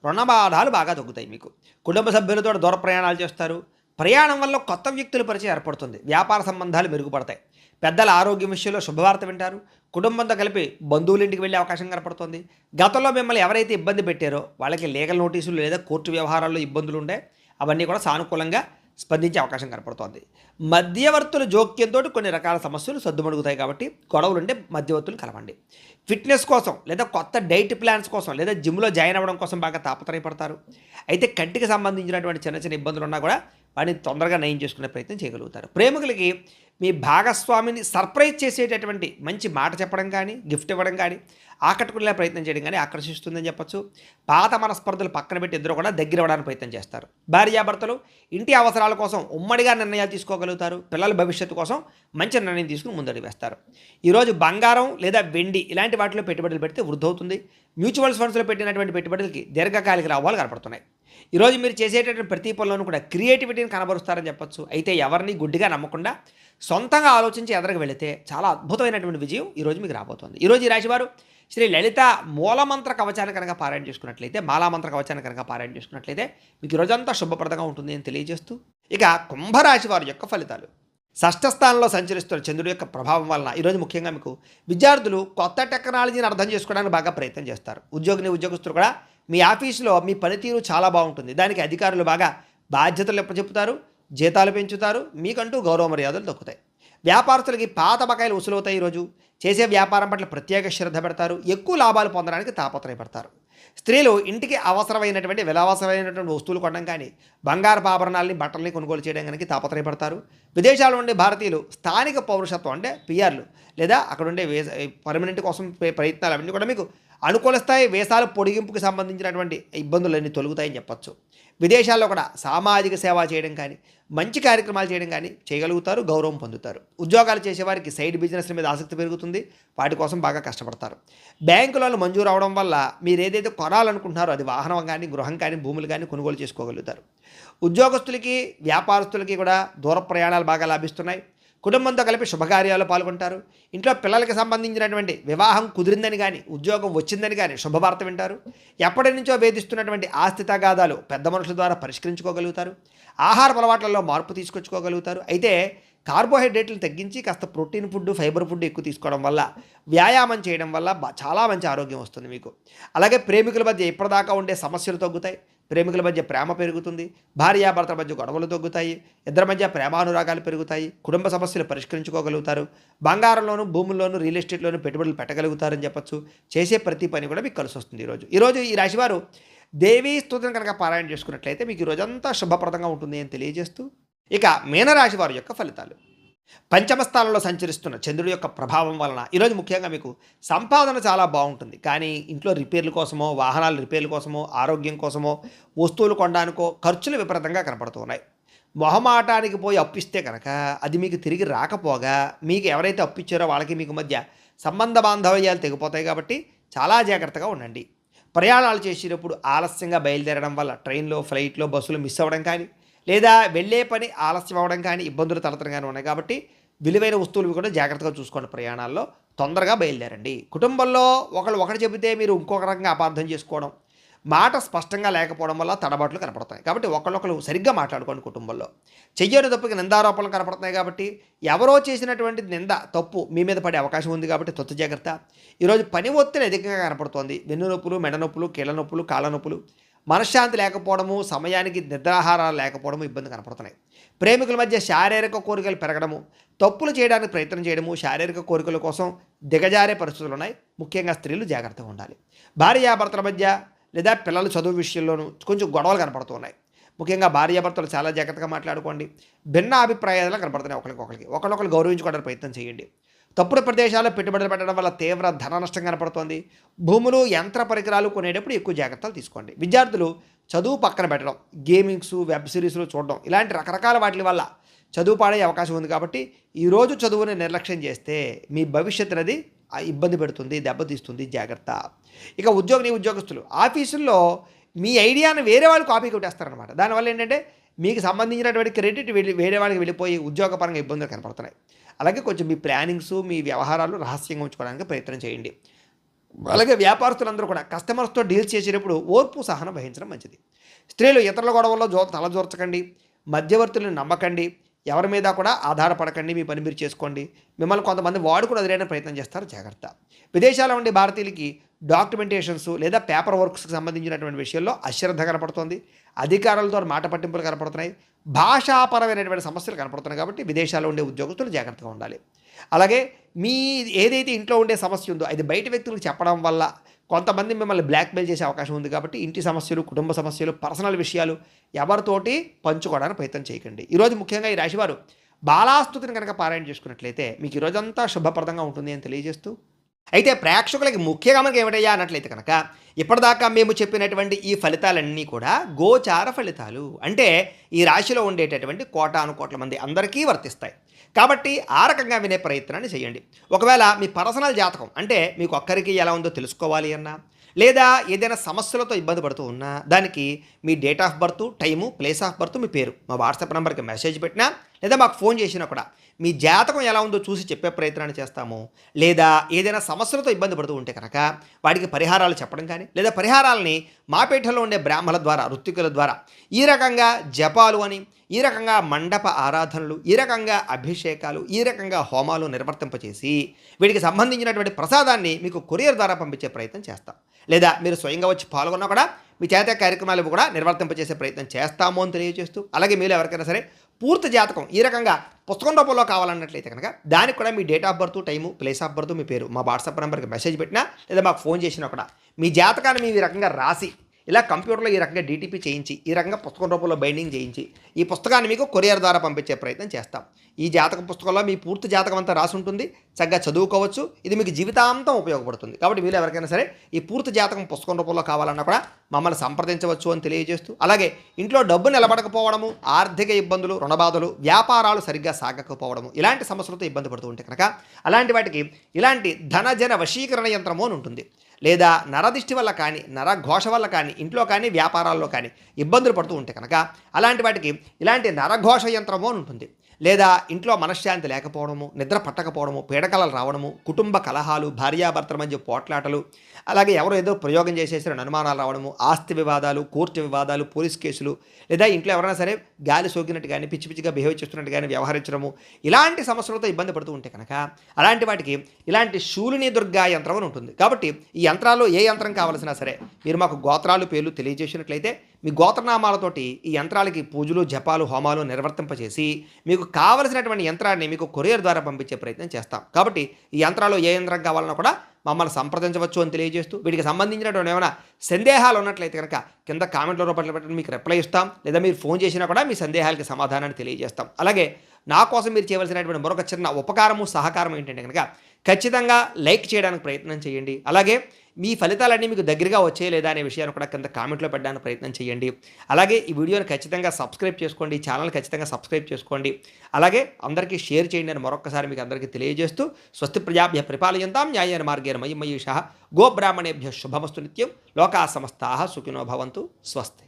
రుణ బాధాలు బాగా తగ్గుతాయి. మీకు కుటుంబ సభ్యులతో దూర ప్రయాణాలు చేస్తారు. ప్రయాణం వల్ల కొత్త వ్యక్తుల పరిచయం ఏర్పడుతుంది. వ్యాపార సంబంధాలు మెరుగుపడతాయి. పెద్దల ఆరోగ్యం విషయంలో శుభవార్త వింటారు. కుటుంబంతో కలిపి బంధువుల ఇంటికి వెళ్ళే అవకాశం కనపడుతుంది. గతంలో మిమ్మల్ని ఎవరైతే ఇబ్బంది పెట్టారో వాళ్ళకి లీగల్ నోటీసులు లేదా కోర్టు వ్యవహారాల్లో ఇబ్బందులు ఉండే అవన్నీ కూడా సానుకూలంగా స్పందించే అవకాశం కనపడుతోంది. మధ్యవర్తుల జోక్యంతో కొన్ని రకాల సమస్యలు సద్దుమడుగుతాయి. కాబట్టి గొడవలు ఉంటే మధ్యవర్తులు కలవండి. ఫిట్నెస్ కోసం లేదా కొత్త డైట్ ప్లాన్స్ కోసం లేదా జిమ్లో జాయిన్ అవ్వడం కోసం బాగా తాపత్రయపడతారు. అయితే కంటికి సంబంధించినటువంటి చిన్న చిన్న ఇబ్బందులు ఉన్నా కూడా వాటిని తొందరగా నయం చేసుకునే ప్రయత్నం చేయగలుగుతారు. ప్రేమికులకి మీ భాగస్వామిని సర్ప్రైజ్ చేసేటటువంటి మంచి మాట చెప్పడం కానీ, గిఫ్ట్ ఇవ్వడం కానీ, ఆకట్టుకునే ప్రయత్నం చేయడం కానీ ఆకర్షిస్తుందని చెప్పొచ్చు. పాత మనస్పర్ధలు పక్కన పెట్టి ఇద్దరు కూడా దగ్గర అవ్వడానికి ప్రయత్నం చేస్తారు. భార్యాభర్తలు ఇంటి అవసరాల కోసం ఉమ్మడిగా నిర్ణయాలు తీసుకోగలుగుతారు. పిల్లల భవిష్యత్తు కోసం మంచి నిర్ణయం తీసుకుని ముందడుగు వేస్తారు. ఈరోజు బంగారం లేదా వెండి ఇలాంటి వాటిలో పెట్టుబడులు పెడితే వృద్ధి అవుతుంది. మ్యూచువల్ ఫండ్స్లో పెట్టినటువంటి పెట్టుబడులకి దీర్ఘకాలిక లాభాలు కనపడుతున్నాయి. ఈరోజు మీరు చేసేటటువంటి ప్రతి పనిలోనూ కూడా క్రియేటివిటీని కనబరుస్తారని చెప్పొచ్చు. అయితే ఎవరిని గుడ్డిగా నమ్మకుండా సొంతంగా ఆలోచించి ఎదరికి వెళితే చాలా అద్భుతమైనటువంటి విజయం ఈరోజు మీకు రాబోతోంది. ఈరోజు ఈ రాశివారు శ్రీ లలిత మూలమంత్ర కవచాన్ని కనుక పారాయణ చేసుకున్నట్లయితే, మాలామంత్ర కవచాన్ని కనుక పారాయణ చేసుకున్నట్లయితే మీకు ఈరోజంతా శుభప్రదంగా ఉంటుంది అని తెలియజేస్తూ, ఇక కుంభరాశి వారి యొక్క ఫలితాలు. షష్ఠస్థానంలో సంచరిస్తున్న చంద్రుడి యొక్క ప్రభావం వలన ఈరోజు ముఖ్యంగా మీకు విద్యార్థులు కొత్త టెక్నాలజీని అర్థం చేసుకోవడానికి బాగా ప్రయత్నం చేస్తారు. ఉద్యోగస్తులు కూడా మీ ఆఫీసులో మీ పనితీరు చాలా బాగుంటుంది. దానికి అధికారులు బాగా బాధ్యతలు చెప్తారు, జీతాలు పెంచుతారు, మీకంటూ గౌరవ మర్యాదలు దక్కుతాయి. వ్యాపారస్తులకి పాత బకాయిలు వసూలవుతాయి. ఈరోజు చేసే వ్యాపారం పట్ల ప్రత్యేక శ్రద్ధ పెడతారు, ఎక్కువ లాభాలు పొందడానికి తాపత్రయపడతారు. స్త్రీలు ఇంటికి అవసరమైనటువంటి విలావసరమైనటువంటి వస్తువులు కొనడం కానీ, బంగారపు ఆభరణాలని బట్టల్ని కొనుగోలు చేయడం కానీ తాపత్రయపడతారు. విదేశాల్లో ఉండే భారతీయులు స్థానిక పౌరసత్వం అంటే పిఆర్లు లేదా అక్కడ ఉండే పర్మనెంట్ కోసం ప్రయత్నాలు అవన్నీ కూడా మీకు అనుకూలిస్తాయి. వేసాల పొడిగింపుకి సంబంధించినటువంటి ఇబ్బందులన్నీ తొలుగుతాయని చెప్పచ్చు. విదేశాల్లో కూడా సామాజిక సేవ చేయడం కానీ, మంచి కార్యక్రమాలు చేయడం కానీ చేయగలుగుతారు, గౌరవం పొందుతారు. ఉద్యోగాలు చేసేవారికి సైడ్ బిజినెస్ల మీద ఆసక్తి పెరుగుతుంది, వాటి కోసం బాగా కష్టపడతారు. బ్యాంకులలో మంజూరు అవడం వల్ల మీరు ఏదైతే కొనాలనుకుంటున్నారో అది వాహనం కానీ, గృహం కానీ, భూములు కానీ కొనుగోలు చేసుకోగలుగుతారు. ఉద్యోగస్తులకి, వ్యాపారస్తులకి కూడా దూర ప్రయాణాలు బాగా లాభిస్తున్నాయి. కుటుంబంతో కలిపి శుభకార్యాలు పాల్గొంటారు. ఇంట్లో పిల్లలకి సంబంధించినటువంటి వివాహం కుదిరిందని కానీ, ఉద్యోగం వచ్చిందని కానీ శుభవార్త వింటారు. ఎప్పటి నుంచో వేధిస్తున్నటువంటి ఆస్తి తగాదాలు పెద్ద మనుషుల ద్వారా పరిష్కరించుకోగలుగుతారు. ఆహార అలవాట్లలో మార్పు తీసుకొచ్చుకోగలుగుతారు. అయితే కార్బోహైడ్రేట్లను తగ్గించి కాస్త ప్రోటీన్ ఫుడ్, ఫైబర్ ఫుడ్ ఎక్కువ తీసుకోవడం వల్ల, వ్యాయామం చేయడం వల్ల చాలా మంచి ఆరోగ్యం వస్తుంది మీకు. అలాగే ప్రేమికుల మధ్య ఇప్పటిదాకా ఉండే సమస్యలు తగ్గుతాయి. ప్రేమికుల మధ్య ప్రేమ పెరుగుతుంది. భార్యాభర్తల మధ్య గొడవలు తగ్గుతాయి. ఇద్దరి మధ్య ప్రేమానురాగాలు పెరుగుతాయి. కుటుంబ సమస్యలు పరిష్కరించుకోగలుగుతారు. బంగారంలోను, భూముల్లోనూ, రియల్ ఎస్టేట్లోనూ పెట్టుబడులు పెట్టగలుగుతారని చెప్పచ్చు. చేసే ప్రతి పని కూడా మీకు కలిసి వస్తుంది. ఈరోజు ఈ రాశివారు దేవీ స్తుతిని కనుక పారాయణ చేసుకున్నట్లయితే మీకు ఈరోజంతా శుభప్రదంగా ఉంటుంది అని తెలియజేస్తూ, ఇక మీనరాశి వారి యొక్క ఫలితాలు. పంచమ స్థానంలో సంచరిస్తున్న చంద్రుడి యొక్క ప్రభావం వలన ఈరోజు ముఖ్యంగా మీకు సంపాదన చాలా బాగుంటుంది. కానీ ఇంట్లో రిపేర్ల కోసమో, వాహనాల రిపేర్ల కోసమో, ఆరోగ్యం కోసమో, వస్తువులు కొనడానికో ఖర్చులు విపరీతంగా కనపడుతూ ఉన్నాయి. మొహమాటానికి పోయి అప్పిస్తే కనుక అది మీకు తిరిగి రాకపోగా, మీకు ఎవరైతే అప్పిచ్చారో వాళ్ళకి మీకు మధ్య సంబంధ బాంధవ్యాలు తెగిపోతాయి. కాబట్టి చాలా జాగ్రత్తగా ఉండండి. ప్రయాణాలు చేసేటప్పుడు ఆలస్యంగా బయలుదేరడం వల్ల ట్రైన్లో, ఫ్లైట్లో, బస్సులో మిస్ అవ్వడం కానీ, లేదా వెళ్ళే పని ఆలస్యం అవ్వడం కానీ, ఇబ్బందులు తలెత్తడం కానీ ఉన్నాయి. కాబట్టి విలువైన వస్తువులు కూడా జాగ్రత్తగా చూసుకోండి. ప్రయాణాల్లో తొందరగా బయలుదేరండి. కుటుంబంలో ఒకటి చెబితే మీరు ఇంకొక రకంగా అపార్థం చేసుకోవడం, మాట స్పష్టంగా లేకపోవడం వల్ల తడబాట్లు కనపడతాయి. కాబట్టి ఒకళ్ళు సరిగ్గా మాట్లాడుకోండి. కుటుంబంలో చెయ్యని తప్పుకి నిందారోపణలు కనపడుతున్నాయి. కాబట్టి ఎవరో చేసినటువంటి నింద, తప్పు మీ మీద పడే అవకాశం ఉంది. కాబట్టి తొత్తు జాగ్రత్త. ఈరోజు పని ఒత్తిడి అధికంగా కనపడుతోంది. వెన్ను నొప్పులు, మెడ నొప్పులు, కీళ్ళ నొప్పులు, కాళ్ళ నొప్పులు, మనశ్శాంతి లేకపోవడము, సమయానికి నిద్రాహారాలు లేకపోవడము ఇబ్బంది కనపడుతున్నాయి. ప్రేమికుల మధ్య శారీరక కోరికలు పెరగడము, తప్పులు చేయడానికి ప్రయత్నం చేయడము, శారీరక కోరికల కోసం దిగజారే పరిస్థితులు ఉన్నాయి. ముఖ్యంగా స్త్రీలు జాగ్రత్తగా ఉండాలి. భార్యాభర్తల మధ్య లేదా పిల్లల చదువు విషయంలోనూ కొంచెం గొడవలు కనపడుతున్నాయి. ముఖ్యంగా భార్యాభర్తలు చాలా జాగ్రత్తగా మాట్లాడుకోండి. భిన్న అభిప్రాయాలు కనపడుతున్నాయి. ఒకరికొకరు గౌరవించుకోవడానికి ప్రయత్నం చేయండి. తప్పుడు ప్రదేశాల్లో పెట్టుబడులు పెట్టడం వల్ల తీవ్ర ధన నష్టం కనపడుతోంది. భూములు, యంత్ర పరికరాలు కొనేటప్పుడు ఎక్కువ జాగ్రత్తలు తీసుకోండి. విద్యార్థులు చదువు పక్కన పెట్టడం, గేమింగ్స్, వెబ్ సిరీస్లు చూడడం ఇలాంటి రకరకాల వాటి వల్ల చదువు పాడే అవకాశం ఉంది. కాబట్టి ఈరోజు చదువుని నిర్లక్ష్యం చేస్తే మీ భవిష్యత్తు అనేది ఇబ్బంది పెడుతుంది, దెబ్బతీస్తుంది. జాగ్రత్త. ఇక ఉద్యోగస్తులు ఆఫీసుల్లో మీ ఐడియాను వేరే వాళ్ళు కాపీ కొట్టేస్తారనమాట. దానివల్ల ఏంటంటే మీకు సంబంధించినటువంటి క్రెడిట్ వేరే వాళ్ళకి వెళ్ళిపోయి ఉద్యోగపరంగా ఇబ్బందులు కనపడుతున్నాయి. అలాగే కొంచెం మీ ప్లానింగ్స్, మీ వ్యవహారాలు రహస్యంగా ఉంచుకోవడానికి ప్రయత్నం చేయండి. అలాగే వ్యాపారస్తులందరూ కూడా కస్టమర్స్తో డీల్స్ చేసేటప్పుడు ఓర్పు, సహనం వహించడం మంచిది. స్త్రీలు ఇతరుల గొడవల్లో తలజోర్చకండి. మధ్యవర్తులను నమ్మకండి. ఎవరి మీద కూడా ఆధారపడకండి. మీ పని మీరు చేసుకోండి. మిమ్మల్ని కొంతమంది వాడుకుని వదిలేయడానికి ప్రయత్నం చేస్తారు. జాగ్రత్త. విదేశాల్లో ఉండే భారతీయులకి డాక్యుమెంటేషన్స్ లేదా పేపర్ వర్క్స్కి సంబంధించినటువంటి విషయాల్లో అశ్రద్ధ కనపడుతోంది. అధికారులతో మాట పట్టింపులు కనపడుతున్నాయి. భాషాపరమైనటువంటి సమస్యలు కనపడుతున్నాయి. కాబట్టి విదేశాల్లో ఉండే ఉద్యోగస్తులు జాగ్రత్తగా ఉండాలి. అలాగే మీ ఏదైతే ఇంట్లో ఉండే సమస్య ఉందో అది బయట వ్యక్తులకు చెప్పడం వల్ల కొంతమంది మిమ్మల్ని బ్లాక్మెయిల్ చేసే అవకాశం ఉంది కాబట్టి ఇంటి సమస్యలు, కుటుంబ సమస్యలు, పర్సనల్ విషయాలు ఎవరితోటి పంచుకోవడానికి ప్రయత్నం చేయకండి. ఈరోజు ముఖ్యంగా ఈ రాశివారు బాలాస్తుతిని కనుక పారాయణ చేసుకున్నట్లయితే మీకు ఈ రోజంతా శుభప్రదంగా ఉంటుంది అని తెలియజేస్తూ, అయితే ప్రేక్షకులకి ముఖ్యంగా మనకి ఏమిటయ్యా అన్నట్లయితే కనుక ఇప్పటిదాకా మేము చెప్పినటువంటి ఈ ఫలితాలన్నీ కూడా గోచార ఫలితాలు, అంటే ఈ రాశిలో ఉండేటటువంటి కోటాను కోట్ల మంది అందరికీ వర్తిస్తాయి. కాబట్టి ఆ రకంగా వినే ప్రయత్నాన్ని చేయండి. ఒకవేళ మీ పర్సనల్ జాతకం అంటే మీకు ఒక్కరికి ఎలా ఉందో తెలుసుకోవాలి అన్నా, లేదా ఏదైనా సమస్యలతో ఇబ్బంది పడుతూ ఉన్నా దానికి మీ date of birth, time, place of birth, మీ పేరు మా వాట్సాప్ నెంబర్కి మెసేజ్ పెట్టినా లేదా మాకు ఫోన్ చేసినా కూడా మీ జాతకం ఎలా ఉందో చూసి చెప్పే ప్రయత్నాన్ని చేస్తాము. లేదా ఏదైనా సమస్యలతో ఇబ్బంది పడుతూ ఉంటే కనుక వాటికి పరిహారాలు చెప్పడం కానీ, లేదా పరిహారాలని మా పీఠంలో ఉండే బ్రాహ్మణుల ద్వారా, ఋత్వికుల ద్వారా ఈ రకంగా జపాలు అని, ఈ రకంగా మండప ఆరాధనలు, ఈ రకంగా అభిషేకాలు, ఈ రకంగా హోమాలు నిర్వర్తింపచేసి వీటికి సంబంధించినటువంటి ప్రసాదాన్ని మీకు కొరియర్ ద్వారా పంపించే ప్రయత్నం చేస్తాం. లేదా మీరు స్వయంగా వచ్చి పాల్గొన్నా కూడా మీ చేత కార్యక్రమాలు కూడా నిర్వర్తింపచేసే ప్రయత్నం చేస్తాము అని తెలియజేస్తూ, అలాగే మీరు ఎవరికైనా సరే పూర్తి జాతకం ఈ రకంగా పుస్తకం రూపంలో కావాలన్నట్లయితే కనుక దానికి కూడా మీ date of birth, time, place of birth, మీ పేరు మా వాట్సాప్ నెంబర్కి మెసేజ్ పెట్టినా లేదా మాకు ఫోన్ చేసినా కూడా మీ జాతకాన్ని మేము ఈ రకంగా రాసి ఇలా కంప్యూటర్లో ఈ రకంగా డీటీపీ చేయించి ఈ రకంగా పుస్తకం రూపంలో బైండింగ్ చేయించి ఈ పుస్తకాన్ని మీకు కొరియర్ ద్వారా పంపించే ప్రయత్నం చేస్తాం. ఈ జాతక పుస్తకంలో మీ పూర్తి జాతకం అంతా రాసి ఉంటుంది, చక్కగా చదువుకోవచ్చు. ఇది మీకు జీవితాంతం ఉపయోగపడుతుంది. కాబట్టి మీరు ఎవరికైనా సరే ఈ పూర్తి జాతకం పుస్తకం రూపంలో కావాలన్నా కూడా మమ్మల్ని సంప్రదించవచ్చు అని తెలియజేస్తూ, అలాగే ఇంట్లో డబ్బు నిలబడకపోవడము, ఆర్థిక ఇబ్బందులు, రుణబాధలు, వ్యాపారాలు సరిగ్గా సాగకపోవడము, ఇలాంటి సమస్యలతో ఇబ్బంది పడుతూ ఉంటే కనుక అలాంటి వాటికి ఇలాంటి ధనజన వశీకరణ యంత్రము అని ఉంటుంది. లేదా నరదిష్టి వల్ల కానీ, నరఘోష వల్ల కానీ, ఇంట్లో కానీ వ్యాపారాల్లో కానీ ఇబ్బందులు పడుతూ ఉంటే కనుక అలాంటి వాటికి ఇలాంటి నరఘోష యంత్రము అని ఉంటుంది. లేదా ఇంట్లో మనశ్శాంతి లేకపోవడము, నిద్ర పట్టకపోవడము, పీడకలలు రావడము, కుటుంబ కలహాలు, భార్యాభర్తల మధ్య పోట్లాటలు, అలాగే ఎవరో ఏదో ప్రయోగం చేసేసిన అనుమానాలు రావడము, ఆస్తి వివాదాలు, కోర్టు వివాదాలు, పోలీస్ కేసులు, లేదా ఇంట్లో ఎవరైనా సరే గాలి సోకినట్టు కానీ, పిచ్చి పిచ్చిగా బిహేవ్ చేస్తున్నట్టు కానీ వ్యవహరించడము, ఇలాంటి సమస్యలతో ఇబ్బంది పడుతూ ఉంటే కనుక అలాంటి వాటికి ఇలాంటి శూలిని దుర్గా యంత్రం అని ఉంటుంది. కాబట్టి ఈ యంత్రాల్లో ఏ యంత్రం కావాల్సినా సరే మీరు మాకు గోత్రాలు, పేర్లు తెలియజేసినట్లయితే మీ గోత్రనామాలతోటి ఈ యంత్రాలకి పూజలు, జపాలు, హోమాలు నిర్వర్తింపచేసి మీకు కావలసినటువంటి యంత్రాన్ని మీకు కొరియర్ ద్వారా పంపించే ప్రయత్నం చేస్తాం. కాబట్టి ఈ యంత్రాలు ఏ యంత్రం కావాలన్నా కూడా మమ్మల్ని సంప్రదించవచ్చు అని తెలియజేస్తూ, వీటికి సంబంధించినటువంటి ఏమైనా సందేహాలు ఉన్నట్లయితే కనుక కింద కామెంట్ల రూపంలో పెట్టండి, మీకు రిప్లై ఇస్తాం. లేదా మీరు ఫోన్ చేసినా కూడా మీ సందేహాలకి సమాధానాన్ని తెలియజేస్తాం. అలాగే నా కోసం మీరు చేయవలసినటువంటి మరొక చిన్న ఉపకారము, సహకారం ఏంటంటే కనుక ఖచ్చితంగా లైక్ చేయడానికి ప్రయత్నం చేయండి. అలాగే మీ ఫలితాలన్నీ మీకు దగ్గరగా వచ్చాయి లేదా అనే విషయాన్ని కూడా కింద కామెంట్లో పెట్టడానికి ప్రయత్నం చేయండి. అలాగే ఈ వీడియోని ఖచ్చితంగా సబ్స్క్రైబ్ చేసుకోండి, ఛానల్ ఖచ్చితంగా సబ్స్క్రైబ్ చేసుకోండి. అలాగే అందరికీ షేర్ చేయండి అని మరొకసారి మీకు అందరికీ తెలియజేస్తూ, స్వస్తి ప్రజాభ్య పరిపాలయంతాం న్యాయేన మార్గేణ మయీ మయూషః గోబ్రాహ్మణేభ్య శుభమస్తు నిత్యం లోకా సమస్తాః సుఖినో భవంతు. స్వస్తి.